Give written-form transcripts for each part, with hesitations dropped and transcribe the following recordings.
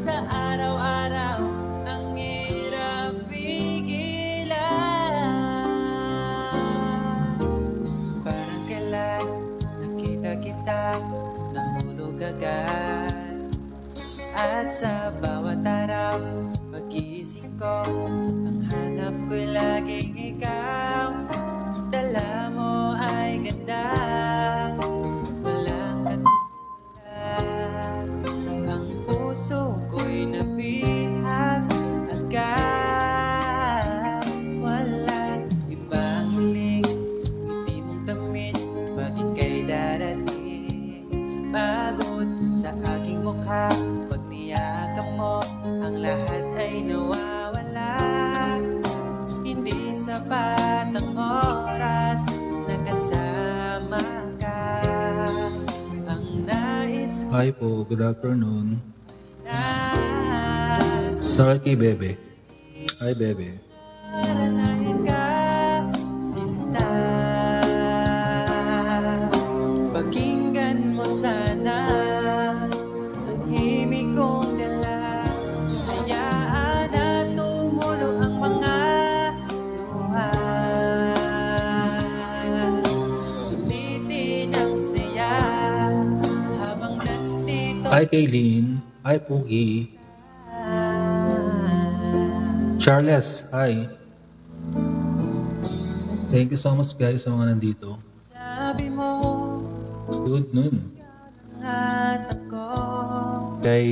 sa araw-araw ang hirap pigilan. Parang kailan nakita kita, nahulog agad. At sa bawat araw, pag-iisip ko, ang hanap ko'y laging ikaw. Dala mo ay ganda, walang katulad. Ang puso ko'y nabihag agad. Walang ibang hiling, hindi mong tamis, bakit kay darating? Pagod sa aking mukha, pag niyakap mo, ang lahat ay nawawala. Hindi sapat ang oras na kasama ka. Ang nais ko Hi po, good afternoon. na Sorry kay Bebe. Hi Bebe. naranahin ka, sinta. Pakinggan mo sana ang himig kong dala. Hayaan na tumulo ang mga luha. Sulitin ang saya habang nandito Hi Kaylin. Hi Pugi. Charles, hi. Thank you so much guys sa mga nandito. sabi mo Good noon. at ako. Kay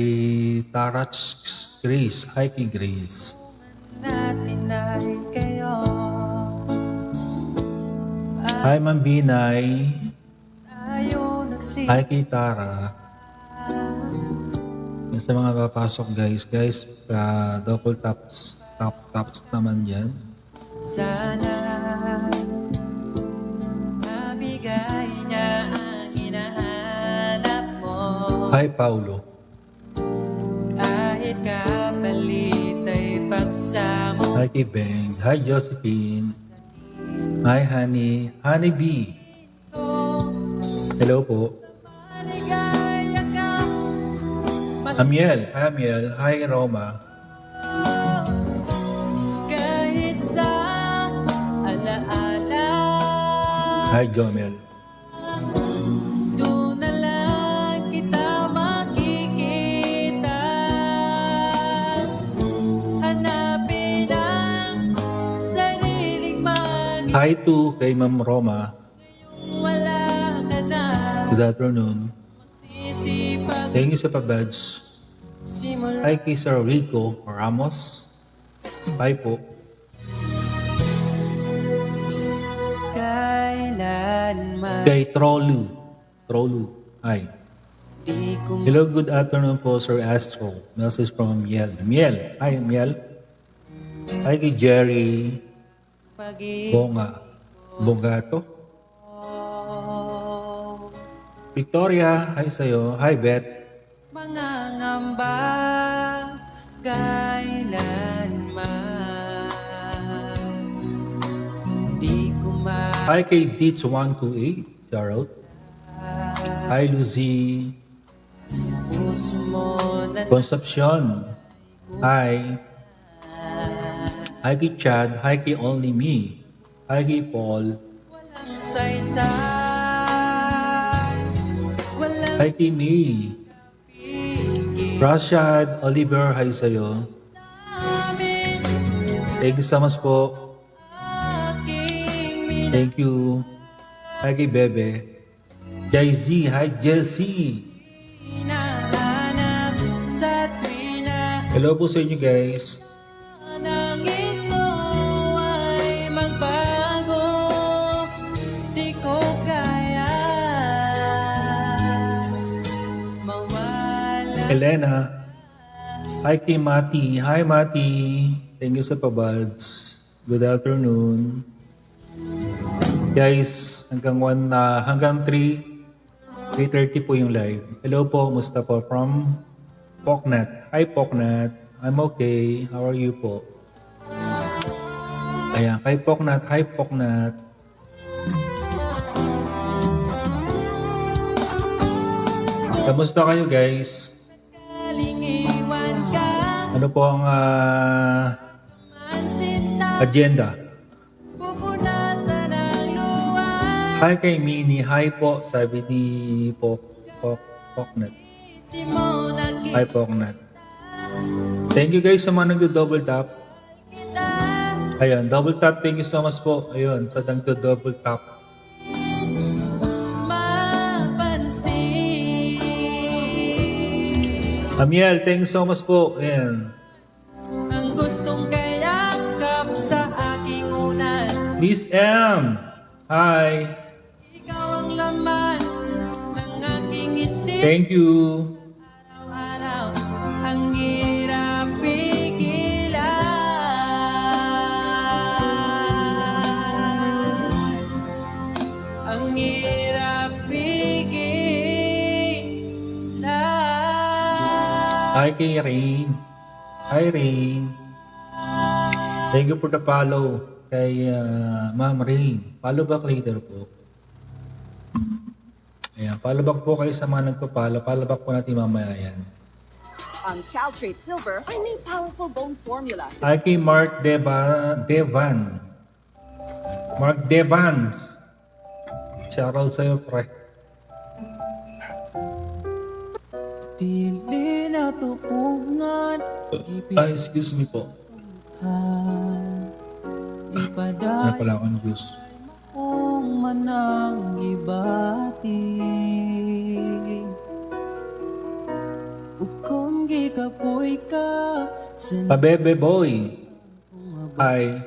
Tarach Grace. Hi kay Grace. Natin ay kayo. Hi Ma'am Binay. Tayo nagsimula. Hi kay Tara. Yung sa mga papasok guys, double taps naman yan. Sana mabigay niya ang hinahanap mo. Hi Paulo. Kahit kapalit ay pagsamo. Hi kay Beng. Hi Josephine. Hi Honey. Honey B. Hello po. Maligaya ka. Mas Amiel. Hi Amiel. Hi Roma. kahit sa alaala. Hi Jomel. Doon na lang kita makikita. Hanapin ang sariling Hi to kay Ma'am Roma. wala ka na. Good afternoon. Sisipag Thank you sa pa-badge. simula. Hi kay Sir Rico Ramos. Hi po. Kailanman Kay Trolu. Hi. di ko Hello, good afternoon po Sir Astro. Message from Miel. Miel. Hi Miel. Hi kay Jerry pag-ibig. Bogato. Victoria. Hi sa'yo. Hi Beth. Mga ngamba kailanman di ko Hi kay Ditch128. Shoutout. Hi Lucy. puso mo na Concepcion. Hi. Hi kay Chad. Hi kay Only Me. Hi kay Paul. walang saysay, walang Hi kay May. pigil Rashad Oliver. Hi sa'yo. namin. Thank you so much po. Aking Thank you. Hi kay Bebe. Jay-Z. Hi Jessie. minahanap sa tuwina Hello po sa inyo guys. nang ito ay magbago. Di ko kaya mawala. Elena. Hi kay Mati. Hi Mati. Thank you sa pabads. Good afternoon. Guys, hanggang 3:30 po yung live. Hello po, Mustafa from Poknat. Hi Poknat. I'm okay. How are you po? Ayan, kay Poknat. Hi Poknat. Kamusta kayo guys? Kaling iwan Ano po ang Mansita, agenda? pupunasan ang luway. Hi kay Mini. Hi po, sabi ni Poknat. Di mo nakita Hi Poknat. Thank you guys sa mga nagdo-double tap. Ayun, double tap. Thank you so much po. Ayun, sa nagdo-double tap. mapansin. Amiel, thank you so much po. Ayan. Ang gustong kayakap sa aking unan. Miss M. Hi. Ikaw ang laman ng aking isip. Thank you. Araw-araw ang hirap pigilan. Ang hirap pigilan. Hi kay Rain. Hi Rain. Thank you for the follow. Kay Ma'am Rain. Follow back later po. Ayan, follow back po kayo sa mga nagpapalo. Follow back po natin mamaya yan. Ang Caltrate Silver ay may powerful bone formula. Hi kay Mark Devan. Mark Devan. Shoutout sa'yo, pre. Dili na tupungan. Ay, excuse me po. Ipaday Napala akong juice. kung manang gibati. Ukong gikapoy ka sa Pabebe boy. Hi.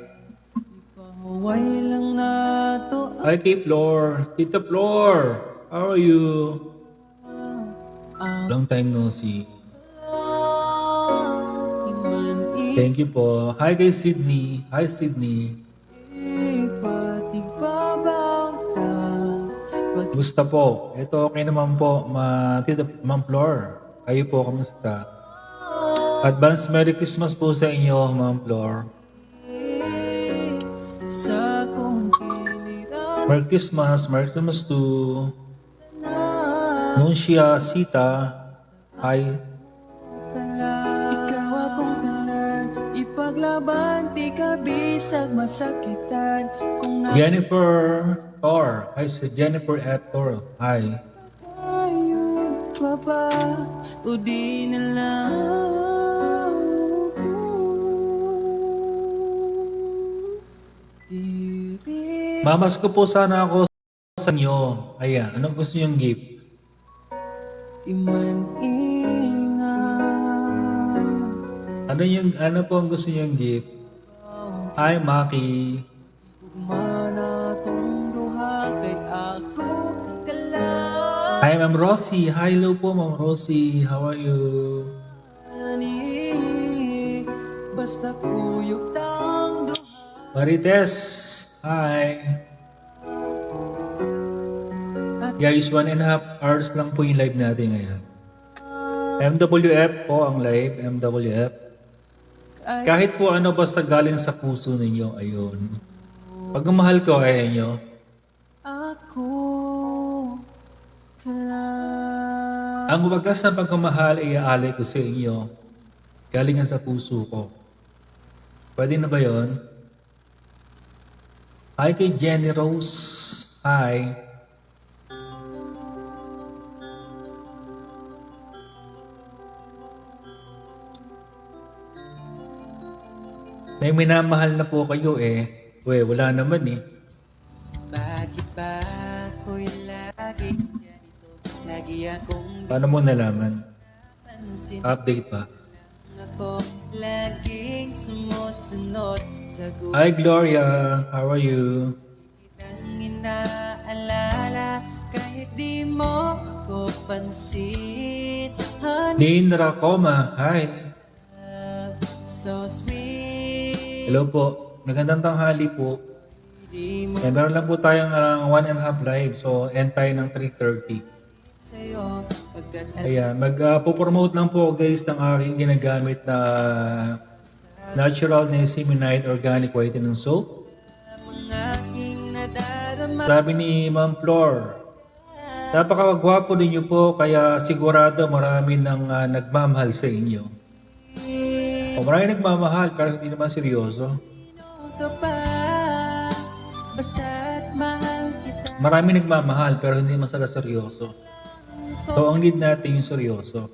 pahuway lang na to. Hi kay Flor. Tita Flor. How are you? Long time no see. Iman Thank you po. Hi kay Sydney. Hi Sydney. ipatigbabaw ta. Gusto po. Ito okay naman po. Tita Ma'am Flor. Kayo po, kamusta? Advance Merry Christmas po sa inyo, Ma'am Flor. Sa kong kiliran Merry Christmas. Merry Christmas to na Nuncia Sita. Hi. ikaw akong tanan, ipaglaban, di ka bisag masakitan. Kung Jennifer Thor. Hi si Jennifer F. Thor. Hi. ayun pa ba, o di na lang. Diri Mamas ko po sana ako sa inyo. Ayan. Anong gusto niyong gift? iman ingan. Ano po ang gusto niyong gift? Hi, Maki. Mana tong duha kay ako kalan. Hi, Ma'am Rosie. Hi, hello po, Ma'am Rosie. How are you? Basta kuyog tang duha. Marites. Hi. Guys, 1.5 hours lang po yung live natin ngayon. MWF po ang live. MWF. Kahit po ano basta galing sa puso ninyo. Ayun. Pagmamahal ko ay inyo. Ako kalan. Ang wagas na pagmamahal ay aalay ko sa inyo. Galing yan sa puso ko. Pwede na ba yon? Hi kay Jenny Rose. Hi. May minamahal na po kayo eh. Wala naman eh. Bakit ba ako'y lagi ganito? Lagi akong Paano mo nalaman? pansin. Update pa. Ako laging sumusunod sa Hi Gloria. How are you? kitang inaalala. Kahit di mo ako pansin. Lynn Racoma. Hi. So sweet. Hello po. Magandang tanghali po. Di mo Meron lang po tayong 1.5 live. So, end tayo ng 3:30. sa'yo. Pagkat Ayan. Mag-promote lang po guys ng aking ginagamit na natural niacinamide organic whitening soap. ang aking nadarama. Sabi ni Ma'am Flor, napakagwapo ninyo po kaya sigurado marami nang nagmamahal sa inyo. O marami nagmamahal pero hindi naman seryoso. ka pa, basta't mahal kita. Marami nagmamahal pero hindi naman sila seryoso. So ang need natin yung seryoso.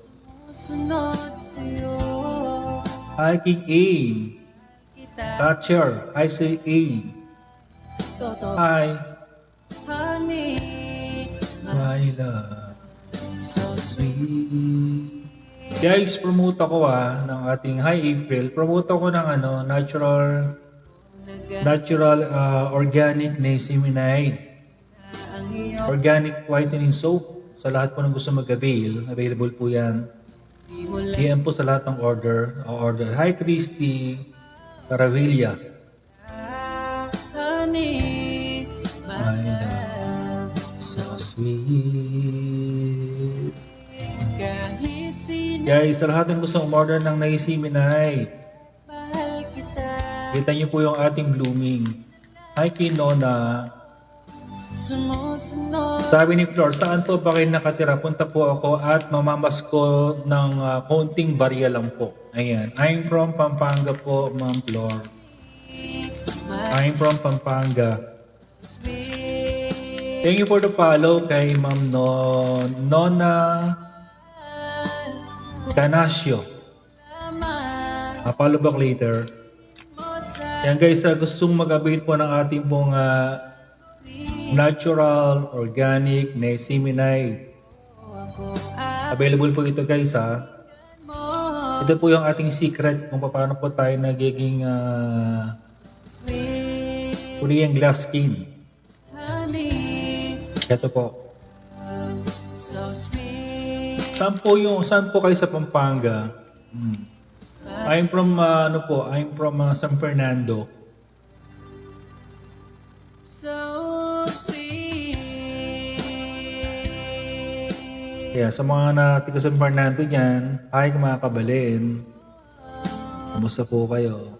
Sunod sa'yo Hi, King A. kita. Catcher. Hi, say A. Totoo, Hi. honey, My love. so Sweet. Guys, promote ako ng ating Hi April. Promote ako ng natural organic niacinamide. ang iyong Organic whitening soap. Sa lahat po ng gusto mag-avail, available po yan. di mo lang PM po sa lahat ng order. Hi Christy Caravilla. honey, My love, so sweet. kahit sino Guys, sa lahat ng gusto umorder ng niacinamide, mahal kita. kita niyo po yung ating blooming. Hi Kinona. Sumusunod Sabi ni Flor, saan po ba kayo nakatira? Punta po ako at mamamasko ng konting barya lang po. Ayan. I'm from Pampanga po, Ma'am Flor. I'm from Pampanga. Thank you for the follow kay Ma'am Nona Canasio. Follow back later. Yan guys, gustong mag-avail po ng ating pong natural, organic, niacinamide. Available po ito guys ha. Ito po yung ating secret kung paano po tayo nagiging Korean glass skin. Ito po. so sweet. Saan po kayo sa Pampanga? I'm from San Fernando. So sweet. Kaya sa mga taga San Fernando dyan, hi mga kabalin. Kumusta po kayo?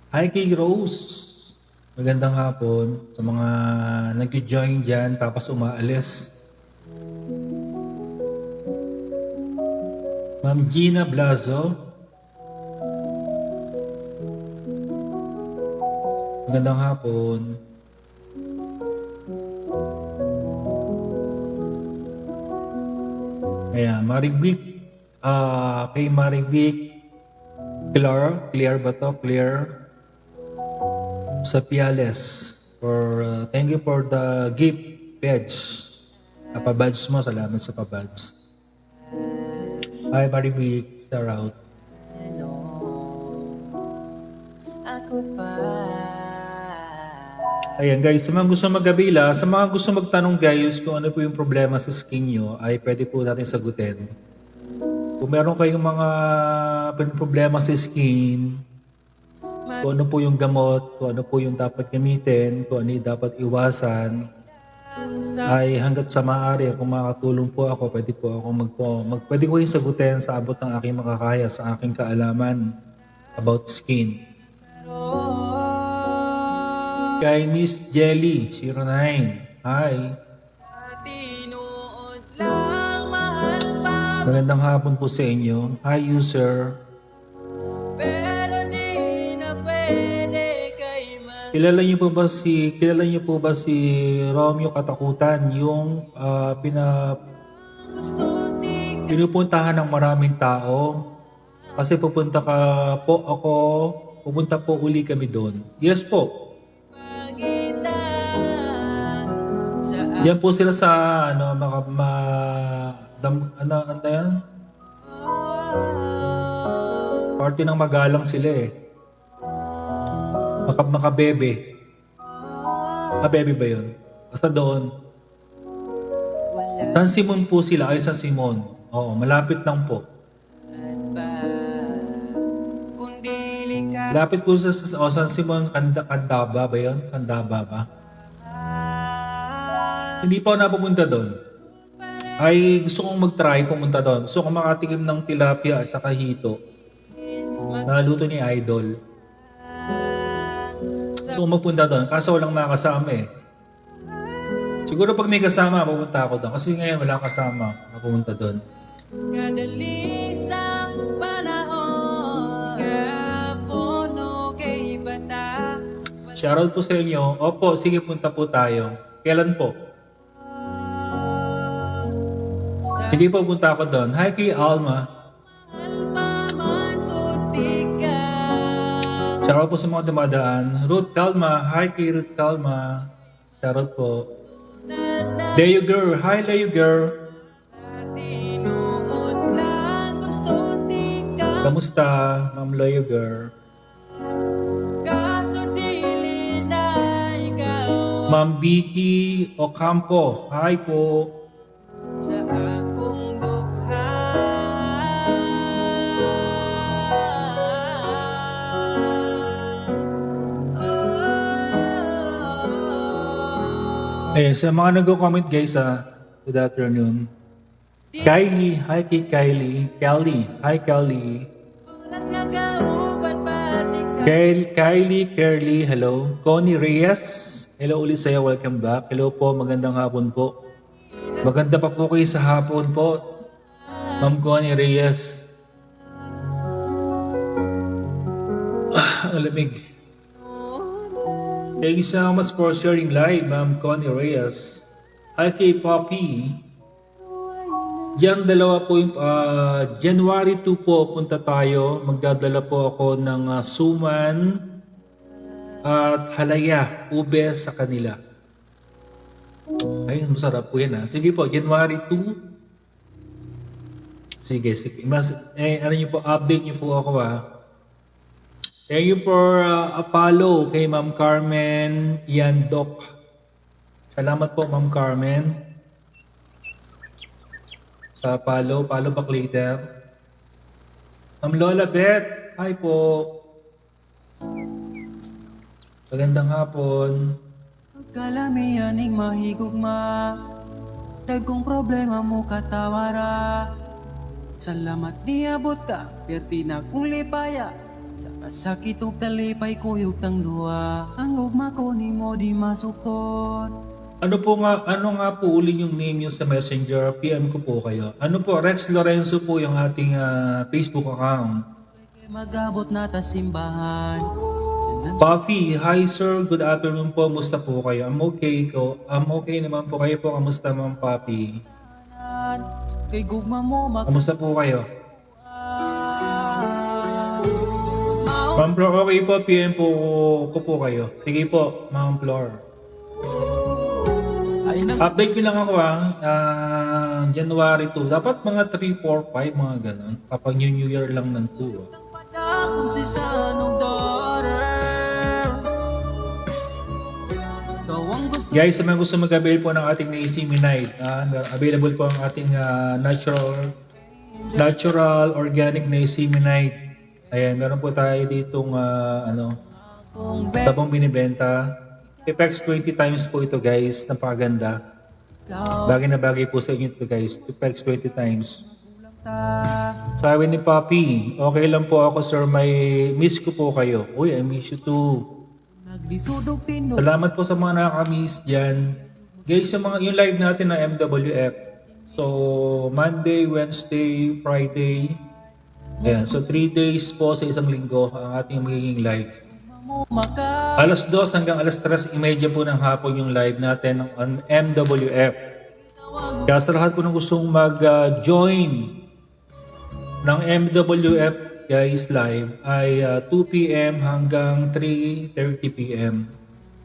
Hi kay Rose. Magandang hapon sa mga nag-join dyan tapos umaalis. Ma'am Gina Blazo. Magandang hapon. Ayan, Maribik. Kay Maribik. Claire ba to? Claire. Sapiales. Thank you for the gift badge. Pabadge mo. Salamat sa pabadge. Hi, Maribik. Shout out. Hello, ako pa. Ayan guys, sa mga gusto mag-abila, sa mga gusto magtanong guys kung ano po yung problema sa skin nyo, ay pwede po natin sagutin. Kung meron kayong mga problema sa skin, kung ano po yung gamot, kung ano po yung dapat gamitin, kung ano yung dapat iwasan, ay hanggat sa maaari, kung makatulong po ako, pwede ko yung sagutin sa abot ng aking makakaya, sa aking kaalaman about skin. Kay Miss Jelly 09. Hi. Tinuod lang, mahal pa. Magandang hapon po sa inyo. Hi user. Pero di na pwede kay man. Kilala niyo po ba si Romeo Katakutan, yung Gusto di pinupuntahan ng maraming tao? Kasi pupunta po uli kami doon. Yes po. kita. Sa Yan po sila sa ano yan? Party ng magalang sila eh. Makabebe. Makabebe ba yun? Basta doon. wala San Simon po sila. Ay, San Simon. Oo, malapit lang po. ba? Kundi ka. Malapit po sa San Simon, Candaba ba yun? Candaba ba? Hindi pa ako napupunta doon. Ay, gusto kong mag-try pumunta doon. Gusto kong makatikim ng tilapia at saka hito. Naluto ni Idol. Gusto kong magpunta doon. Kaso walang makasama eh. Siguro pag may kasama, pupunta ako doon. Kasi ngayon wala kasama na pumunta doon. Kadali sa panahon kapuno kay bata. Shoutout po sa inyo. Opo, sige punta po tayo. Kailan po? Sige po, punta ako doon. Hi kay Alma. Alpaman ko tika. Shoutout po sa mga dumadaan. Ruth Calma. Hi kay Ruth Calma. Shoutout po. Leo Girl. Hi Leo Girl. Tinuod lang gusto tika. Kamusta, Ma'am Leo Girl? Kaso dili na ikaw Ma'am Vicky Ocampo. Hi po. sa akong dugha. Sa mga nag-comment guys, good afternoon. Kylie. Hi kay Kylie. Kelly. Hi Kelly. Unas nga kauban pati ka. Kylie, Curly, hello. Connie Reyes, hello ulit sa'yo, welcome back. Hello po, magandang hapon po. Maganda pa po kayo sa hapon po, Ma'am Connie Reyes. Ang lamig. Thank you so much for sharing live, Ma'am Connie Reyes. Hi kay Poppy. Diyan dalawa po yung January 2 po punta tayo. Magdadala po ako ng suman at halaya, ube sa kanila. Ay, masarap po yan Sige po, January 2. Sige. Ano nyo po, update nyo po ako Thank you for Apollo kay Ma'am Carmen Yandok. Salamat po Ma'am Carmen. Sa Palo back later. Ma'am Lola Beth, hi po. Magandang hapon. Pagkalamihan ning mahigugma, dagkong problema mo katawara. Salamat niabot ka, perti na kung lipaya. Sa kasakit o kalipay kuyog tang duwa. Ang ugma ko ni mo di masukot. Ano nga po uli yung name nyo sa Messenger? PM ko po kayo. Ano po, Rex Lorenzo po yung ating Facebook account. Magabot na ta simbahan. Puffy, hi sir, good afternoon po. Musta po kayo? I'm okay naman po kayo po. Kamusta Ma'am Puffy? Kay gugma mo Kamusta po kayo? Ma'am Flor, okay po. PM po ko po kayo. Sige po, Ma'am Flor. Update ko lang ako January 2. Dapat mga 3, 4, 5 mga ganun. Kapag New Year lang ng 2. Padakong si sanong daughter. Gawang gusto Guys, sa mga gusto mag-avail po ng ating niacinamide, available po ang ating natural organic niacinamide. Ayan, meron po tayo ditong kong sabong binibenta. Effects 20 times po ito guys, napakaganda. begaw Bagay na bagay po sa inyo ito guys, Effects 20 times. ta. Sabi ni Papi, okay lang po ako sir, may miss ko po kayo. Uy, I miss you too. Naglisudog tinog. Salamat po sa mga nakaka-miss dyan. Guys, yung live natin na MWF. So, Monday, Wednesday, Friday. Ayan, so 3 days po sa isang linggo ang ating magiging live. Mo maka. Alas 2 hanggang alas 3:30 po ng hapon yung live natin on MWF. Kaya sa lahat po ng gustong mag-join ng MWF guys live ay 2 p.m. hanggang 3:30 p.m.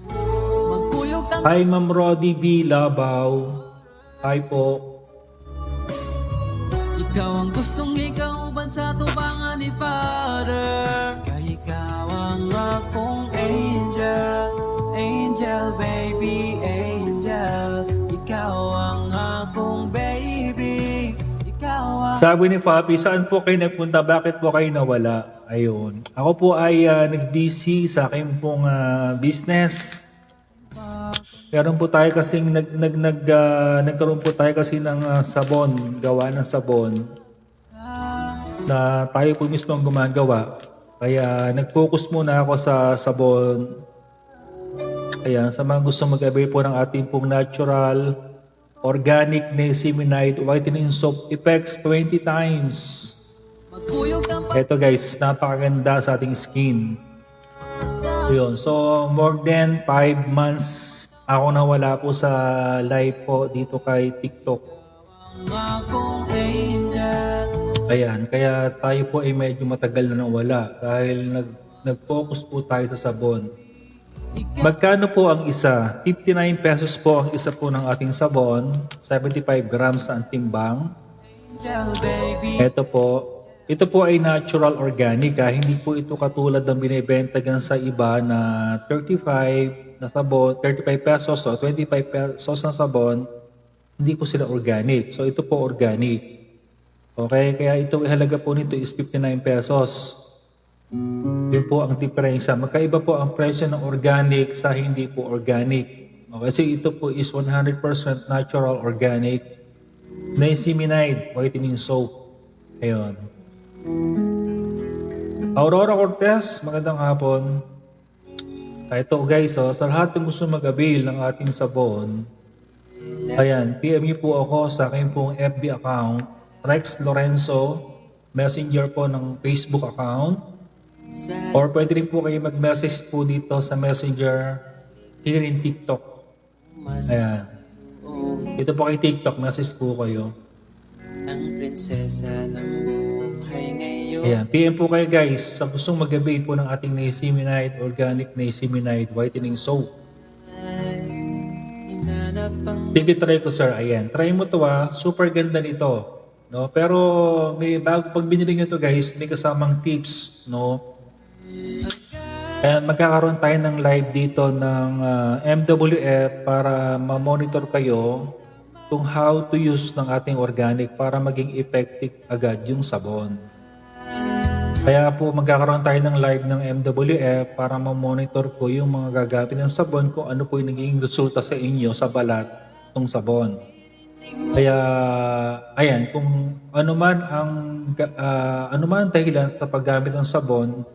Magkuyog tang Hi Ma'am Rodi B. Labaw. Hi po. ikaw ang gustong ikauban sa tubangan ni Father. Kay ikaw ang akong angel. Angel baby, angel. Ikaw ang akong baby. Ikaw ang Sabi ni Papi, saan po kayo nagpunta? Bakit po kayo nawala? Ayun. Ako po ay nag-busy sa aking pong business. Meron po tayo kasing nagkaroon po tayo kasi ng sabon, gawa ng sabon na tayo po mismo ang gumagawa. Kaya nag-focus muna ako sa sabon. Ayan, sa mga gusto mag-avail po ng ating pong natural, organic niacinamide whitening soap effects 20 times. Magkuyog ang Ito guys, napakaganda sa ating skin. Yun. So, more than 5 months ako nawala po sa live po dito kay TikTok. akong angel. Ayan, kaya tayo po ay medyo matagal na nawala dahil nag-focus po tayo sa sabon. Magkano po ang isa? 59 pesos po ang isa po ng ating sabon, 75 grams ang timbang. Angel, baby. Ito po ay natural organic hindi po ito katulad ng binibenta gan sa iba na 35 na sabon, 35 pesos o 25 pesos na sabon, hindi po sila organic. So ito po organic. Okay, kaya ito halaga po nito is 59 pesos. Yun po ang diferensya. Magkaiba po ang presyo ng organic sa hindi po organic. Okay, kasi ito po is 100% natural organic niacinamide whitening soap. Ayun. Aurora Cortez, magandang hapon. Ito guys, sa lahat ng gusto mag-avail ng ating sabon, ayan, PM niyo po ako sa aking pong FB account, Rex Lorenzo, messenger po ng Facebook account, or pwede rin po kayo mag-message po dito sa messenger here in TikTok. Ayan. Dito po kay TikTok, message po kayo. Ang prinsesa ng buhay ngayon. Ayan, PM po kayo guys sa gustong mag-avail po ng ating niacinamide, organic niacinamide whitening soap. Hinanap ang Sige, try ko sir. Ayan, try mo to super ganda nito. No? Pero may bago pag binili nyo to guys, may kasamang tips, no? Ayan, magkakaroon tayo ng live dito ng MWF para ma-monitor kayo kung how to use ng ating organic para maging effective agad yung sabon. Kaya po magkakaroon tayo ng live ng MWF para ma-monitor po yung mga gagamit ng sabon kung ano po yung naging resulta sa inyo sa balat ng sabon. Kaya ayan, kung ano man ang dahilan sa paggamit ng sabon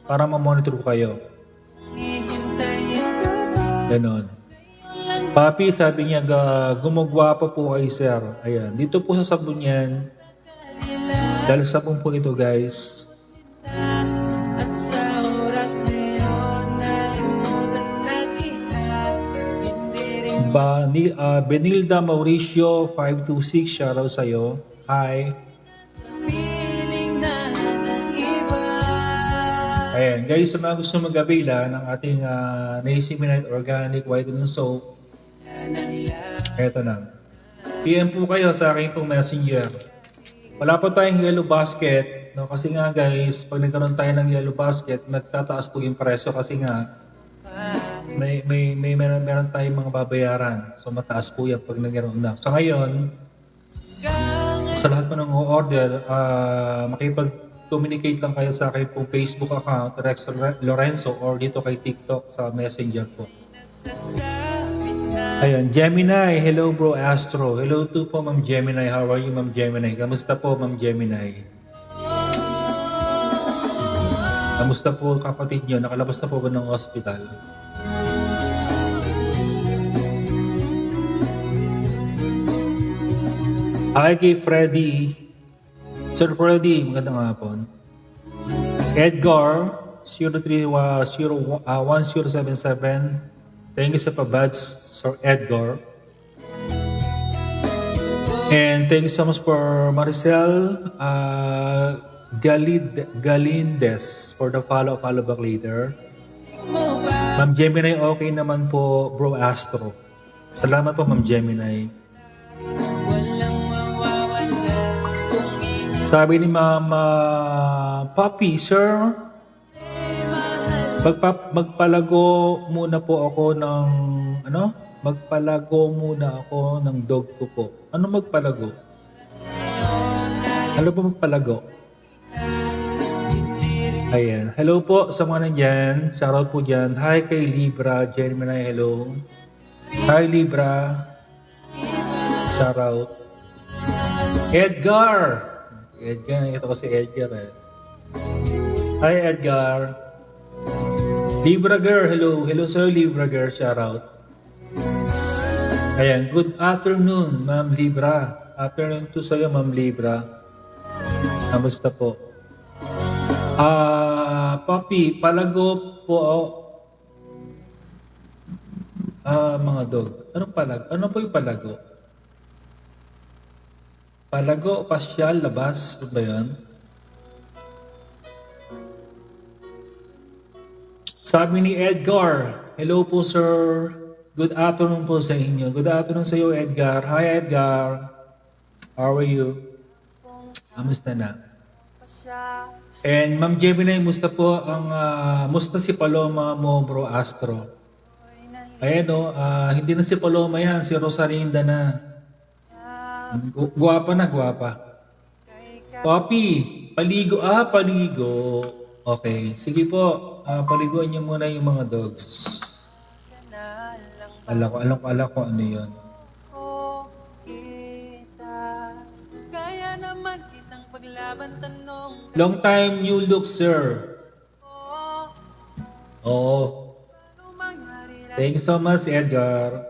para ma-monitor ko kayo. Ganon. Papi, sabi niya, gumagwapa po kay sir. Ayan. Dito po sa sabon yan. Dahil sabon po ito, guys. at sa oras na yun, nalimutan na kita. Hindi rin Benilda Mauricio 526, shoutout sa'yo. Hi. piling na ng iba. Ayan, guys, sa mga gusto mag-avail ng ating niacinamide organic whitening soap, eto na. PM po kayo sa aking pong messenger. Wala po tayong yellow basket, no? Kasi nga guys, pag nagkaroon tayo ng yellow basket, magtataas po yung presyo kasi nga meron tayong mga babayaran. So mataas po yan pag nagkaroon na. So ngayon, sa lahat po ng order, makipag-communicate lang kayo sa akin pong Facebook account, Rex Lorenzo, or dito kay TikTok sa Messenger po. Ayan, Gemini, hello bro Astro. Hello to po Ma'am Gemini. How are you Ma'am Gemini? Kamusta po Ma'am Gemini? Kamusta po kapatid nyo? Nakalabas na po ba ng hospital? Hi kay Freddy. Sir Freddy, magandang hapon. Edgar, 031077. Thank you sa pabads, Sir Edgar. And thank you so much for Maricel Galindez for the follow back later. Ma'am Gemini, okay naman po Bro Astro. Salamat po Ma'am Gemini. Sabi ni Mama Papi, Sir, magpalago muna po ako ng magpalago muna ako ng dog ko po. Ano magpalago? Ano po magpalago? Ayan. Hello po sa mga nandyan. Shoutout po dyan. Hi kay Libra. Gemini, hello. Hi Libra. Shoutout. Edgar. Edgar. Nakita ko si Edgar eh. Hi Edgar. Libra Girl, hello. Hello sir, Libra Girl. Shout out. Ayan, good afternoon, Ma'am Libra. Afternoon to sa'yo, Ma'am Libra. Kamusta po? Papi, palago po. Mga dog. Anong palago? Ano po yung palago? Palago, pasyal, labas. Ano ba yan? Sabi ni Edgar, hello po sir. Good afternoon po sa inyo. Good afternoon sa iyo, Edgar. Hi, Edgar. How are you? Kamusta na? And Ma'am Gemini, musta po musta si Paloma mo, bro Astro? Ayan o, hindi na si Paloma yan, si Rosalinda na. Guwapa na, guwapa. Papi, paligo. Paligo. Okay, sige po. Paliguan niyo muna yung mga dogs. Alam ko ano yun. Long time new look, sir. Oo. Thank you so much, Edgar.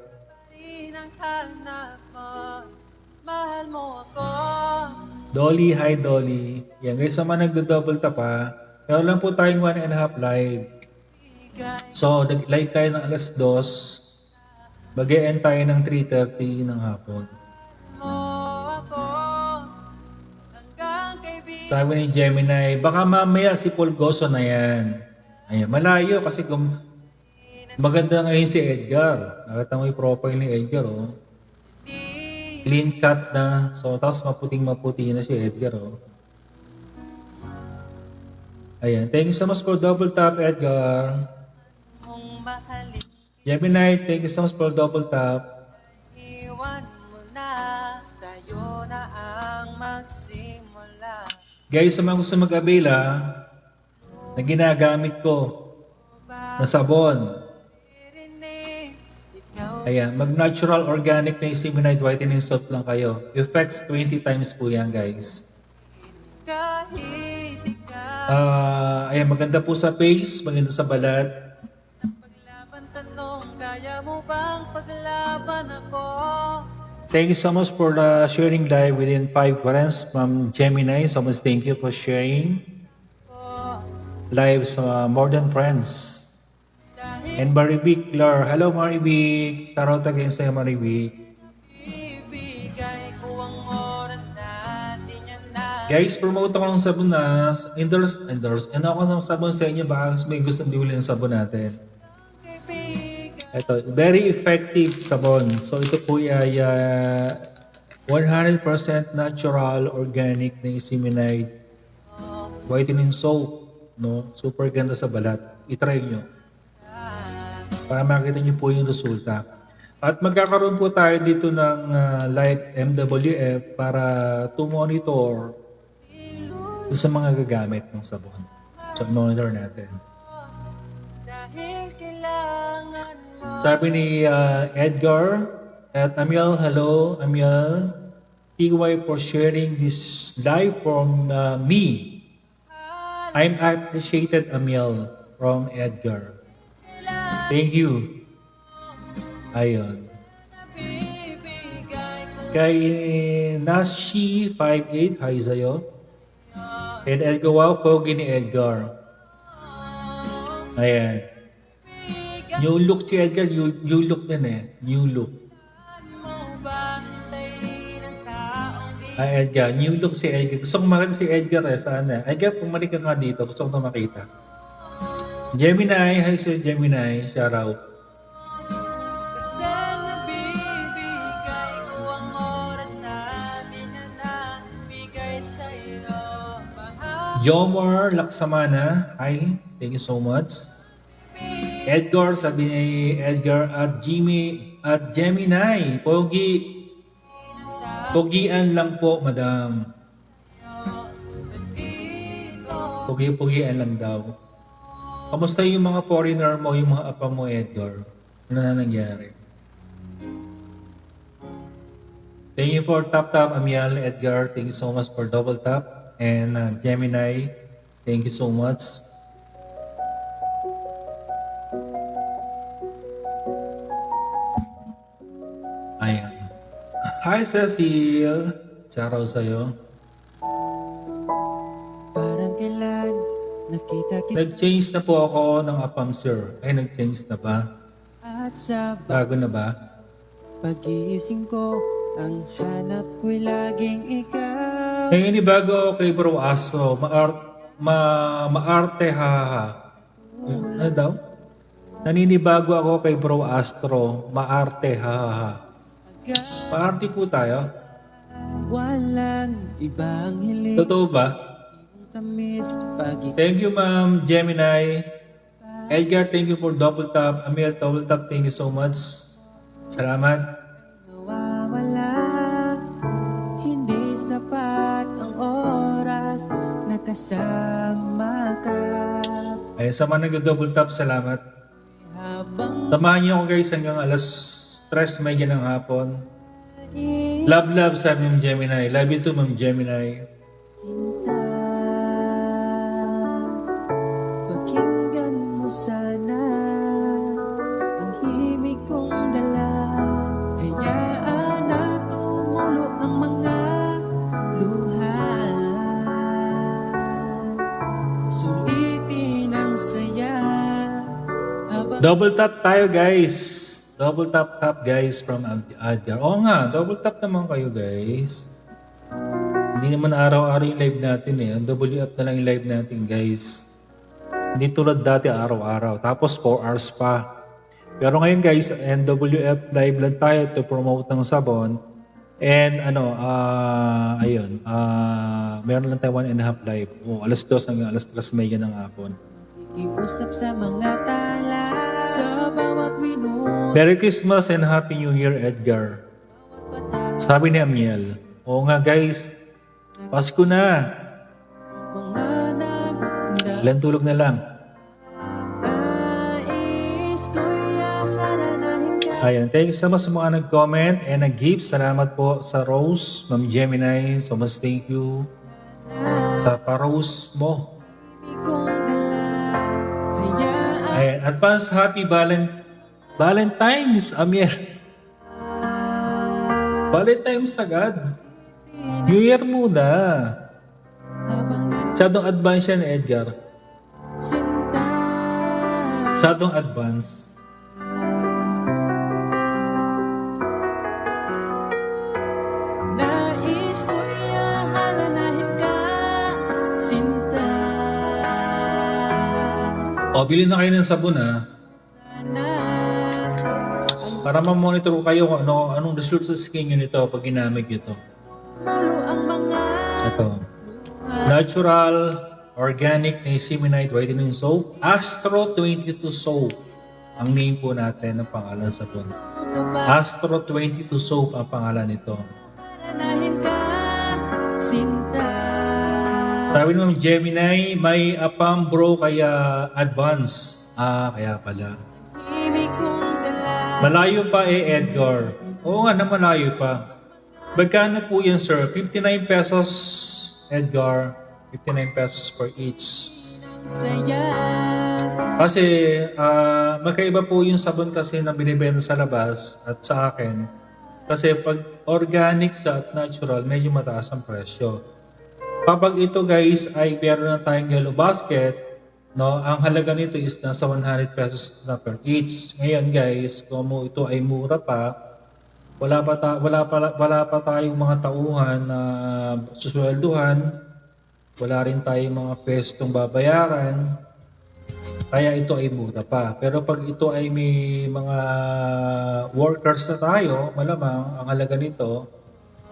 Dolly, hi Dolly. Yan guys, sa mga nagdo-double tap ha. Kaya lang po tayong 1.5 live. So, live tayo ng alas 2. Mag-e-end tayo ng 3:30 ng hapon. Sabi ni Gemini, baka mamaya si Pulgoso na yan. Ayan, malayo kasi maganda ngayon si Edgar. Nakita mo yung profile ni Edgar, oh. Clean cut na. So, tapos maputing-maputi na si Edgar, oh. Ayan, thank you so much for double tap, Edgar. Gemini, thank you so much for double tap. Guys, sa mga gusto mag-avail na ginagamit ko na sabon. Ayan, mag-natural organic na Seminide whitening soap lang kayo. Effects 20 times po yan, guys. Ayan, maganda po sa face, maganda sa balat. Thank you so much for sharing live within 5 friends from Gemini. So much thank you for sharing live sa more than friends. And Maribik Lar. Hello Maribik. Shout out again sa Maribik. Guys, promote ako ng sabon na endorse. Ano ako ng sabon sa inyo? Baka may gusto bibili ng sabon natin. Ito, very effective sabon. So ito po ay 100% natural, organic na Seminide whitening soap. No? Super ganda sa balat. I-try nyo. Para makita nyo po yung resulta. At magkakaroon po tayo dito ng live MWF para to monitor sa mga gagamit ng sabon. So monitor natin. Sabi ni Edgar at Amiel, hello Amiel. TY for sharing this live from me. I'm appreciated Amiel from Edgar. Thank you. Ayun. Kay Nashi58, hi sa'yo. And Edgar, wow, pogi ni Edgar. Ayan. New look si Edgar, new look din eh. New look. Ay, Edgar, new look si Edgar. Gusto kong makita si Edgar eh, sana. Edgar, pumalik ka nga dito. Gusto kong makita. Gemini, hi sir Gemini. Shout out. Jomar Laksamana, hi. Thank you so much. Edgar, sabi ni Edgar at Gemini, pogian lang po, madam. Pogian lang daw. Kamusta yung mga foreigner mo, yung mga apa mo, Edgar? Ano na nangyari? Thank you for tap, Amiel, Edgar. Thank you so much for double tap. And Gemini, thank you so much. Hi, Cecil. Charaw sa'yo. Parang kailan nakita kita Nag-change na po ako ng APAM, sir. Ay, nag-change na ba? at sa Bago na ba? pag-iising ko, ang hanap ko'y laging ikaw. Naninibago ako kay Bro Astro. Maarte haha. Ano daw? Naninibago ako kay Bro Astro. Maarte haha. Maarte po tayo. Walang ibang hiling Totoo ba? tamis pag Thank you, Ma'am Gemini. Edgar, thank you for double tap. Amel, double tap. Thank you so much. Salamat. nawawala. Hindi sapat ang oras na kasama ka. Ay, sa mga nag-double tap, salamat. Habang Samahan niyo ako guys hanggang alas 3:30 ng hapon. Love, sabi Ma'am Gemini. Love you too, Ma'am Gemini. sinta, pakinggan mo sana ang himig kong dala. Hayaan na tumulo ang mga luha. Sulitin ang saya habang Double tap tayo guys. Double tap guys from Edgar. Oo nga, double tap naman kayo guys. Hindi naman araw-araw yung live natin eh. Ang WF na lang yung live natin guys. Hindi tulad dati araw-araw. Tapos 4 hours pa. Pero ngayon guys, NWF live lang tayo to promote ng sabon. And meron lang tayo 1.5 live. Alas 2 hanggang alas 3:30 ng hapon. iusap sa mga tala sa bawat minuto. Merry Christmas and Happy New Year, Edgar. Sabi ni Amiel. Oo nga guys, Pasko na. Mga nagdais Ilan tulog na lang. ko'y akaranahin ka. Ayan, thank you so much sa mga nag-comment and nag-gift. Salamat po sa Rose, Ma'am Gemini. So much thank you sa pa-rose mo. Himig kong dala. Hayaan Ayan, advance happy Valentine's, Amiel. Valentine's agad. New Year muna. habang Masyadong advance yan, Edgar. nagsinta. Masyadong advance. Nais ko'y akaranahin ka, sinta. O, bili na kayo ng sabon ha. Sana Para ma-monitor ko kayo kung anong result sa skin nyo nito pag ginamit nyo ito. mulo ang mga Ito. Natural, organic niacinamide vitamin soap. Astro 22 soap. Ang name po natin ng pangalan sa sabon. Astro 22 soap ang pangalan nito. akaranahin ka, sinta. Sabi naman Gemini, may apam bro kaya advance. Kaya pala. Himig kong dala. Malayo pa Edgar. Oo nga na malayo pa. Magkano po yan sir? 59 pesos Edgar. 59 pesos per each. Saya. Kasi magkaiba po yung sabon kasi na binibenta sa labas at sa akin. Kasi pag organic siya at natural, medyo mataas ang presyo. Kapag ito guys ay meron na tayong yellow basket, no, ang halaga nito is nasa 100 pesos na per each. Ngayon guys, kung ito ay mura pa, wala pa tayong mga tauhan na suswelduhan, wala rin tayong mga pwestong babayaran, kaya ito ay mura pa. Pero pag ito ay may mga workers na tayo, malamang ang halaga nito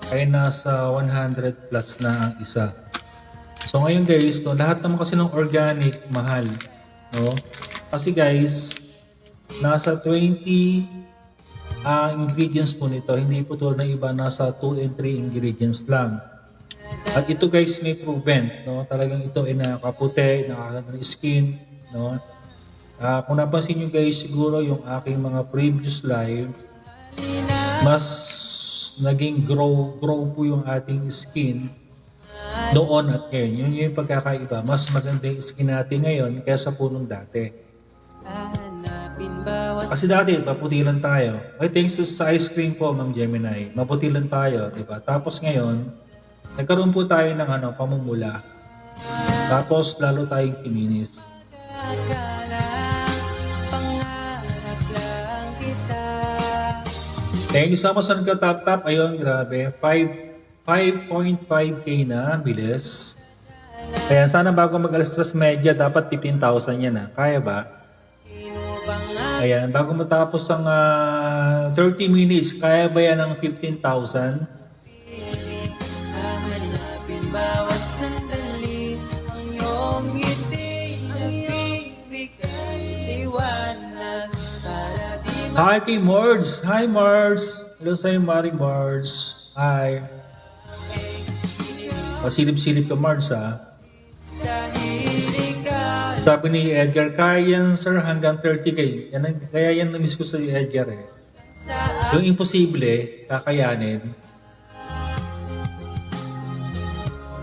ay nasa 100 plus na ang isa. So ngayon guys, no, lahat naman kasi ng organic mahal, no? Kasi guys, nasa 20 ingredients po nito, hindi po tulad ng iba nasa 2 and 3 ingredients lang. At ito guys may proven, no? Talagang ito ay nakakaputi, nakakaganda ng skin, no? Kung napansin nyo guys, siguro yung aking mga previous live, mas naging grow po yung ating skin noon at ngayon. Yun yung pagkakaiba. Mas maganda yung skin natin ngayon kaysa po nung dati. Hanapin Kasi dati, maputi lang tayo. Ay, thanks to sa ice cream po, Ma'am Gemini. Maputi lang tayo, di ba? Tapos ngayon, nagkaroon po tayo ng pamumula. Tapos, lalo tayong kiminis. Thank you so much sa nagka-tap-tap. Ayun, grabe. 5.5k na, bilis. Kaya sana bago mag-alas 3:30, dapat 15,000 yan na. Kaya ba? Ayan, bago matapos ang 30 minutes, kaya ba yan ng 15,000? Hi kay Marge! Hi Marge! Hello sa'yo, Maring Marge. Hi. Pasilip-silip ka, Marge, ha? Sabi ni Edgar, kaya yan, sir, hanggang 30k. Kaya yan na-miss ko sa Edgar, eh. Yung imposible, kakayanin.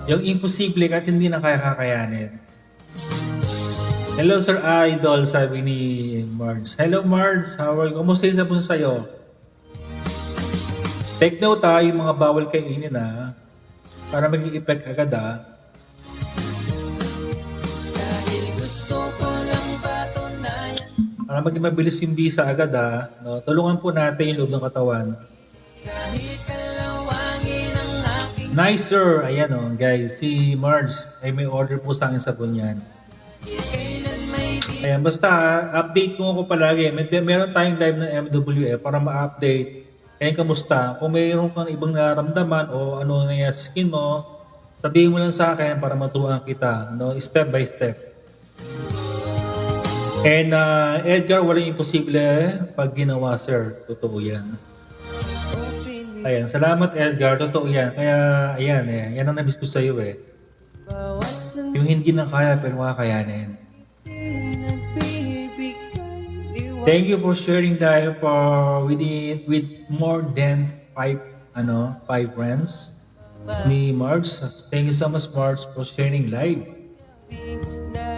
Yung imposible, kahit hindi na kaya kakayanin. Hello, Sir Idol, sabi ni Marge. Hello, Marge. How are you? Kumusta yung sabon sa'yo? Take note, yung mga bawal kainin, para maging effect agad, Para maging mabilis yung visa agad, no? Tulungan po natin yung loob ng katawan. Nice, sir. Ayan, guys. Si Marge ay may order po sa akin sabon yan. Ayan, basta update mo ako palagi. Meron tayong live ng MWF para ma-update. Ayan, kamusta? Kung mayroon kang ibang nararamdaman o ano na sa skin mo, sabihin mo lang sa akin para maturuan kita, no? Step by step. And Edgar, walang imposible pag ginawa, sir. Totoo yan. Ayan, salamat Edgar. Totoo yan. Kaya, ayan, yan ang nabis ko sa'yo, eh. Yung hindi na kaya pero kakayanin. Thank you for sharing live with more than 5 friends ni Marge. Thank you so much, Marge, for sharing live.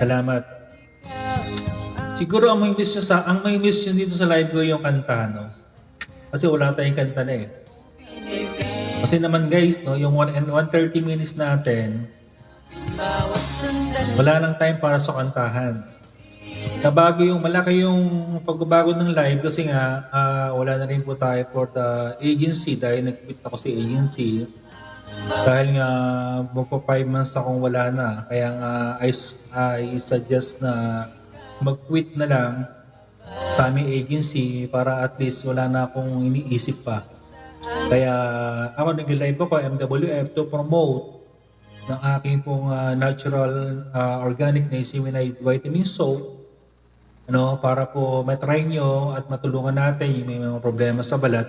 Salamat. Siguro ang may miss nyo dito sa live ko yung kanta, no? Kasi wala tayong kanta na, eh. Kasi naman, guys, no, yung 130 minutes natin, wala lang time para sa kantahan. Malaki yung pagbabago ng live kasi nga wala na rin po tayo for the agency dahil nag-quit ako sa agency. Dahil nga magpo 5 months akong wala na. Kaya nga I suggest na mag-quit na lang sa aming agency para at least wala na akong iniisip pa. Kaya ako nag-live ako MWF to promote ng aking pong natural organic niacinamide vitamin soap, para po matry nyo at matulungan natin yung may mga problema sa balat,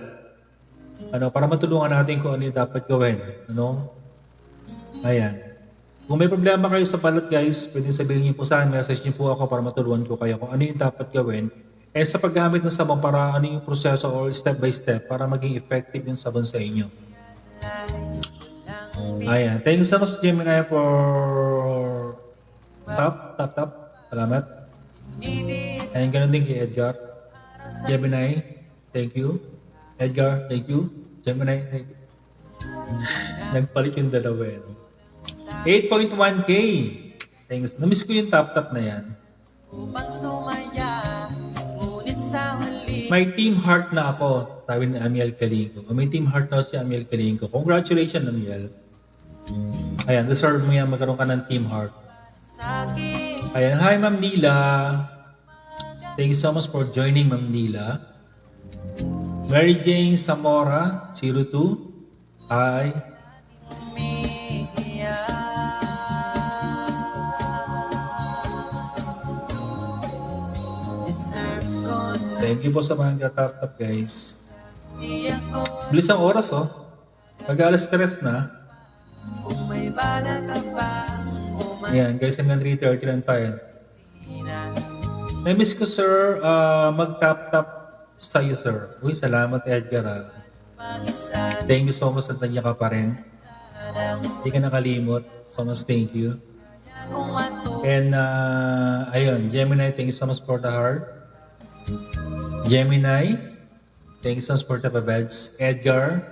para matulungan natin kung ano yung dapat gawin, ayan. Kung may problema kayo sa balat, guys, pwede sabihin niyo po sa akin, message niyo po ako para matulungan ko kayo kung ano yung dapat gawin. Sa paggamit ng sabon, para ano yung proseso or step by step para maging effective yung sabon sa inyo. Ayan. Thank you so much, Gemini, for tap. Salamat. Ayan, ganun din kay Edgar. Gemini, thank you. Edgar, thank you. Gemini, thank you. Nagpalit yung dalawa, 8.1k. Thanks. Namiss ko yung tap na yan. May team heart na ako, sabi ni Amiel Kalingo. May team heart na si Amiel Kalingo. Congratulations, Amiel. Ayan, deserve mo yan magkaroon ka ng team heart. Ayan, hi Ma'am Nila. Thank you so much for joining, Ma'am Nila. Mary Jane Zamora, 02. Hi. Thank you po sa mga katap-tap, guys. Bilis ang oras, Pag-alas 3 na. Ayan, guys, hanggang 3:30 lang tayo. Na-miss ko, sir, mag-tap-tap sa'yo, sir. Uy, salamat, Edgar. Thank you so much at nandiyan ka pa rin. Hindi ka nakalimot. So much thank you. And, ayun, Gemini, thank you so much for the heart. Gemini, thank you so much for the beds. Edgar,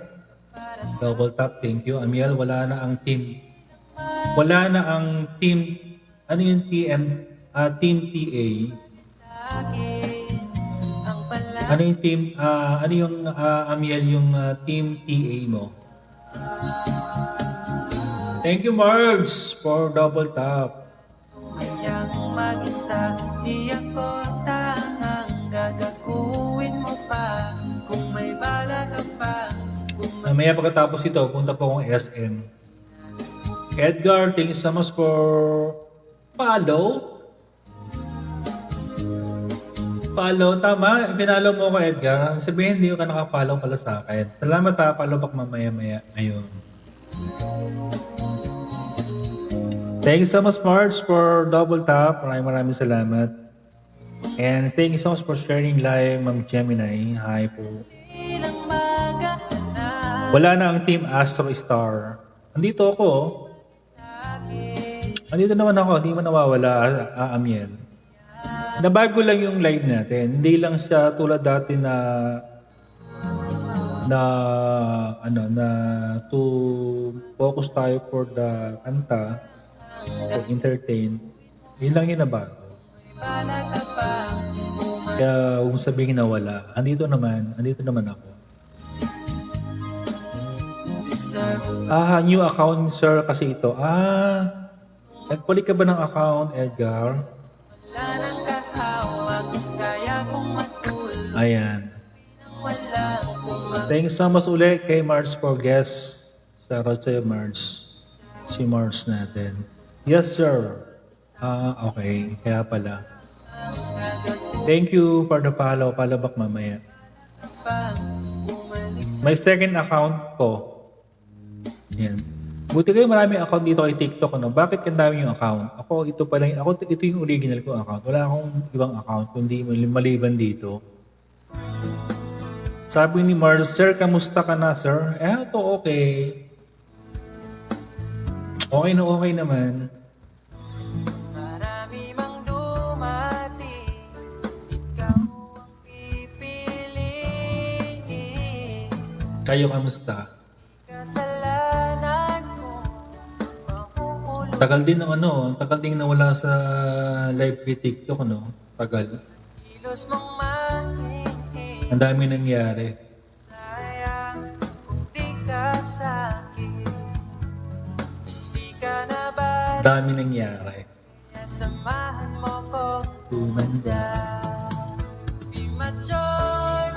double tap, thank you. Amiel, wala na ang team. Wala na ang team. Ano yung TM? Team TA. Ano yung team? Ano yung Amiel yung team TA mo? Thank you, Marge, for double tap. Mayang mag-isa, di ako tangang gagakuin mo pa. Kung may bala ka pa, Mamaya pagkatapos ito, punta po akong SM. Edgar, thank you so much for follow. Follow, tama. Pinalo mo ko, Edgar. Sabihin, hindi ka nakapollow pala sa akin. Salamat ha, follow back mamaya-maya ngayon. Thank you so much, Marge, for double tap. Maraming salamat. And thank you so much for sharing live, Ma'am Gemini. Hi po. ilang magana Wala na ang Team Astro Star. Andito ako. Andito naman ako. Hindi mo nawawala, Amiel. Nabago lang yung live natin. Hindi lang siya tulad dati na to focus tayo for the kanta, to entertain. Yun lang yung nabago. Kaya huwag sabihin na wala. Andito naman ako. New account, sir, kasi ito. Nagpalit ka ba ng account, Edgar? wala nang kahawag, kaya kong matulog. Ayan. Walang kumag Thanks so much ulit kay Mars for guest. Shoutout sa'yo, Mars. Si Mars natin. Yes, sir. Okay. Kaya pala. Thank you for the follow. Follow back mamaya. May second account ko. Yan. Buti kayo maraming account dito kay TikTok. Ano? Bakit ang dami yung account? Ito yung original ko account. Wala akong ibang account kundi maliban dito. Sabi ni Mars, sir, kamusta ka na, sir? Ito okay. Okay naman. marami mang dumating, ikaw ang pipiliin. Kayo kamusta? Kasalanan ko, makukulong Tagal din nawala sa live kay TikTok, no? Tagal. kilos mong mahingin. Ang dami nangyari. Sayang kung di ka sa'kin, di ka na ba Dami nangyari. samahan mo ko Tumanda. di mature.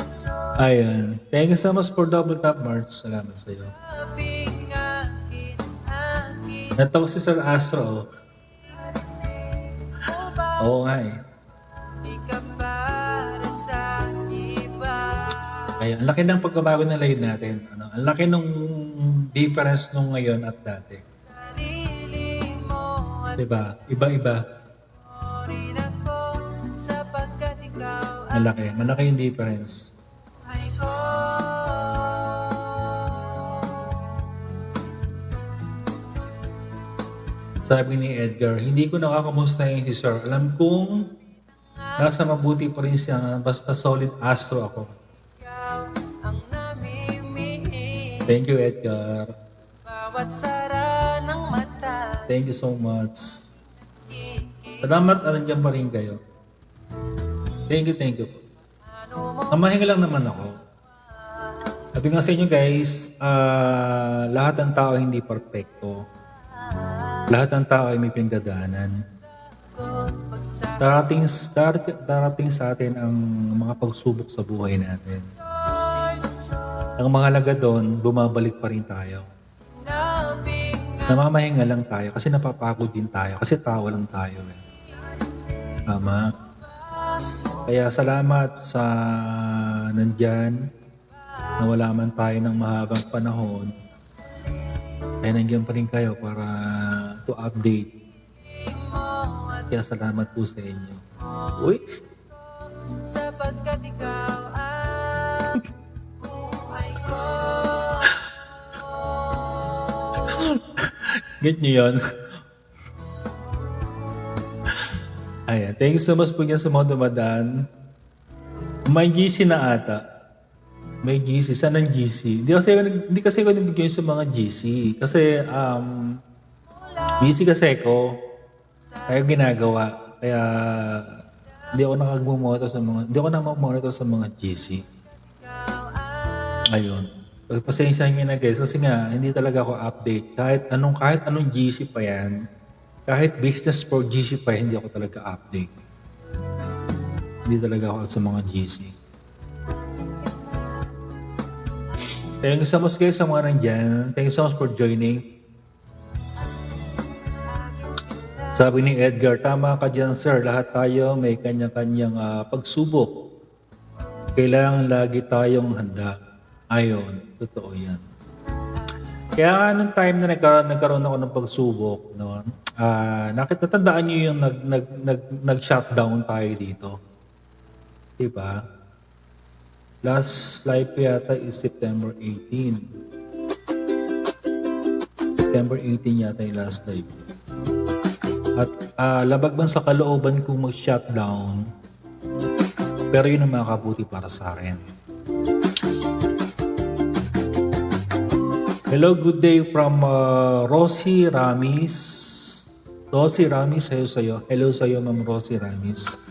Ayan. Thank you so much for double tap, March. Salamat sa iyo. Sabing akin, Natawa si Sir Astro. mo ba Oo nga eh. di ka para sa iba? Kaya ang laki ng pagbabago ng live natin. Ang laki nung difference nung ngayon at dati. Sarili mo at Diba? Iba-iba. rin ako sapagkat ikaw ang Malaki yung difference. buhay ko. Sabi ni Edgar, hindi ko nakakamustahin si Sir. Alam kong nasa mabuti pa rin siya, basta solid astro ako. Ikaw ang namimili Thank you, Edgar. bawat sara ng mata. Thank you so much. Salamat, nandiyan pa rin kayo. Thank you. Ano mo Namahinga lang naman ako. Sabi nga sa inyo guys, lahat ng tao hindi perfecto. Lahat ng tao ay may pinagdadaanan. Darating sa atin ang mga pagsubok sa buhay natin. Ang mahalaga doon, bumabalik pa rin tayo. Namamahinga lang tayo kasi napapagod din tayo kasi tao lang tayo. Tama. Kaya salamat sa nandyan na wala man tayo ng mahabang panahon. Kaya nandiyan pa rin kayo para to update. Kaya salamat po sa inyo. Uy! sapagkat ikaw ang buhay ko. Get nyo yun? Ayan. Thank you so much po niya sa mga dumadaan. May GC na ata. May GC. Saan ang GC? Hindi kasi ako nag-join sa mga GC. Kasi, busy kasi ako. Kaya ginagawa. Kaya, hindi ako nakakumonitor sa mga GC. Ayun. Pasensya nyo na guys. Kasi nga, hindi talaga ako update. Kahit anong GC pa yan. Kahit business for GC pa, hindi ako talaga update. Hindi talaga ako sa mga GC. Thank you so much guys sa mga nandyan. Thank you so much for joining. Sabi ni Edgar, tama ka dyan sir. Lahat tayo may kanya-kanyang pagsubok. Kailangan lagi tayong handa. Ayon, totoo yan. Kaya nga nung time na nagkaroon ako ng pagsubok, no, natandaan nyo yung nag-shutdown tayo dito. Diba? Last live yata is September 18. September 18 yata yung last live. At labag man sa kalooban kong mag-shutdown, pero yun ang makakabuti para sa akin. Hello, good day from Rosie Ramis. Rosie Ramis, sa'yo. Hello sa'yo, Ma'am Rosie Ramis.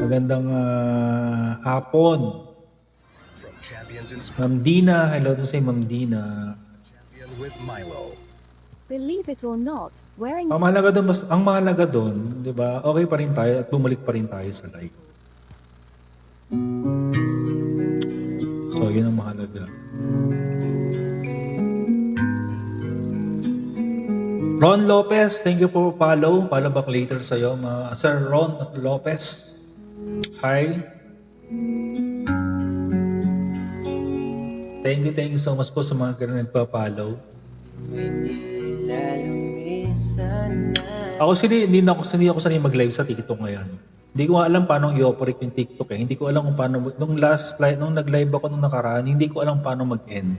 Magandang hapon. Ma'am Dina, hello to say Ma'am Dina. Believe it or not, wearing Ang mahalaga doon, 'di ba? Okay pa rin tayo at bumalik pa rin tayo sa live. So, 'yun ang mahalaga. Ron Lopez, thank you for follow. Follow back later sa'yo. Sir Ron Lopez. Hi. Thank you so much po sa mga ganun nagpa-follow. Ako hindi ako sanay mag-live sa TikTok ngayon. Hindi ko alam paano i-operate yung TikTok eh. Hindi ko alam kung paano, nung nag-live ako nung nakaraan, hindi ko alam paano mag-end.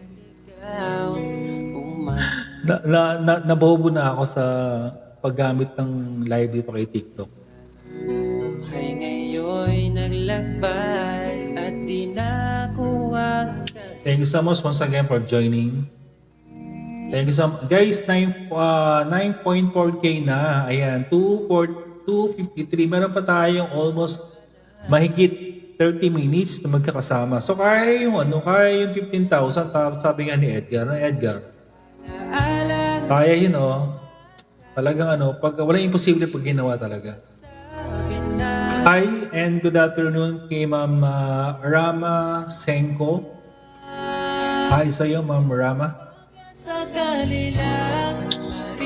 Nabobo na ako sa paggamit ng live dito kay TikTok. Buhay ngayon'y naglakbay at di na kuwag. Thank you so much once again for joining. Thank you so much. Guys, 9.4K na. Ayan, 253. Meron pa tayong almost mahigit 30 minutes na magkakasama. So, kaya yung 15,000. Sabi nga ni Edgar. Kaya yun, Talagang pag walang imposible pag ginawa talaga. Hi, and good afternoon kay Ma'am Rama Senko. Hi sa'yo, Ma'am Rama.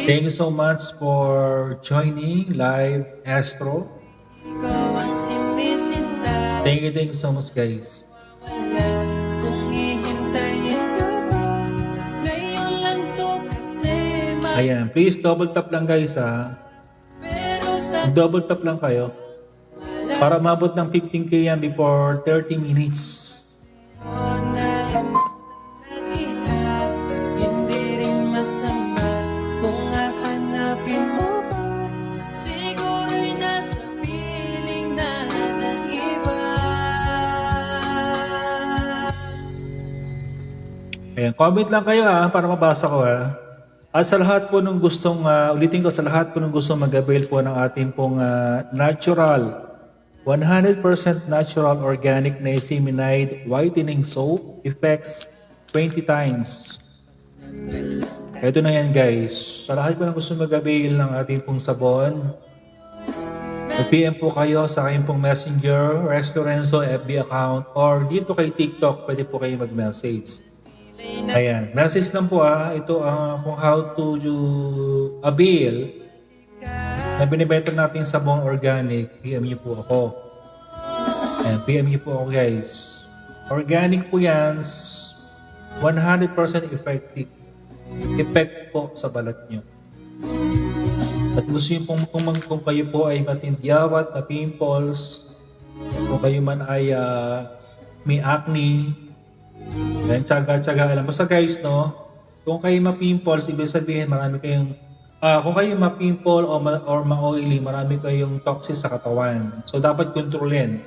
Thank you so much for joining live Astro. Thank you so much guys. Ayan, please double tap lang guys ha. Double tap lang kayo. Para mabot ng 15K yan before 30 minutes. Ayan, comment lang kayo para mabasa ko At sa lahat po nung gustong, ulitin ko sa lahat po nung gustong mag-avail po ng ating pong natural, 100% natural organic niacinamide whitening soap, effects 20 times. Ito na yan guys. Sa lahat po nung gustong mag-avail ng ating pong sabon, mag-PM po kayo sa aking pong Messenger, Rex Lorenzo FB account, or dito kay TikTok, pwede po kayo mag-message. Ayan, message lang po ito kung how to avail na binibenta natin sabong organic. PM niyo po ako. Ayan, PM niyo po ako guys. Organic po yan, 100% effective. Effect po sa balat nyo. At gusto nyo kung kayo po ay matindyawat, ma-pimples, kung kayo man ay may acne, then tsaga-tsaga alam. Basta guys, kung kayo ma-pimples, ibig sabihin marami kayong, kung kayo ma-pimple or ma-oily, marami kayong toxin sa katawan. So, dapat kontrolin.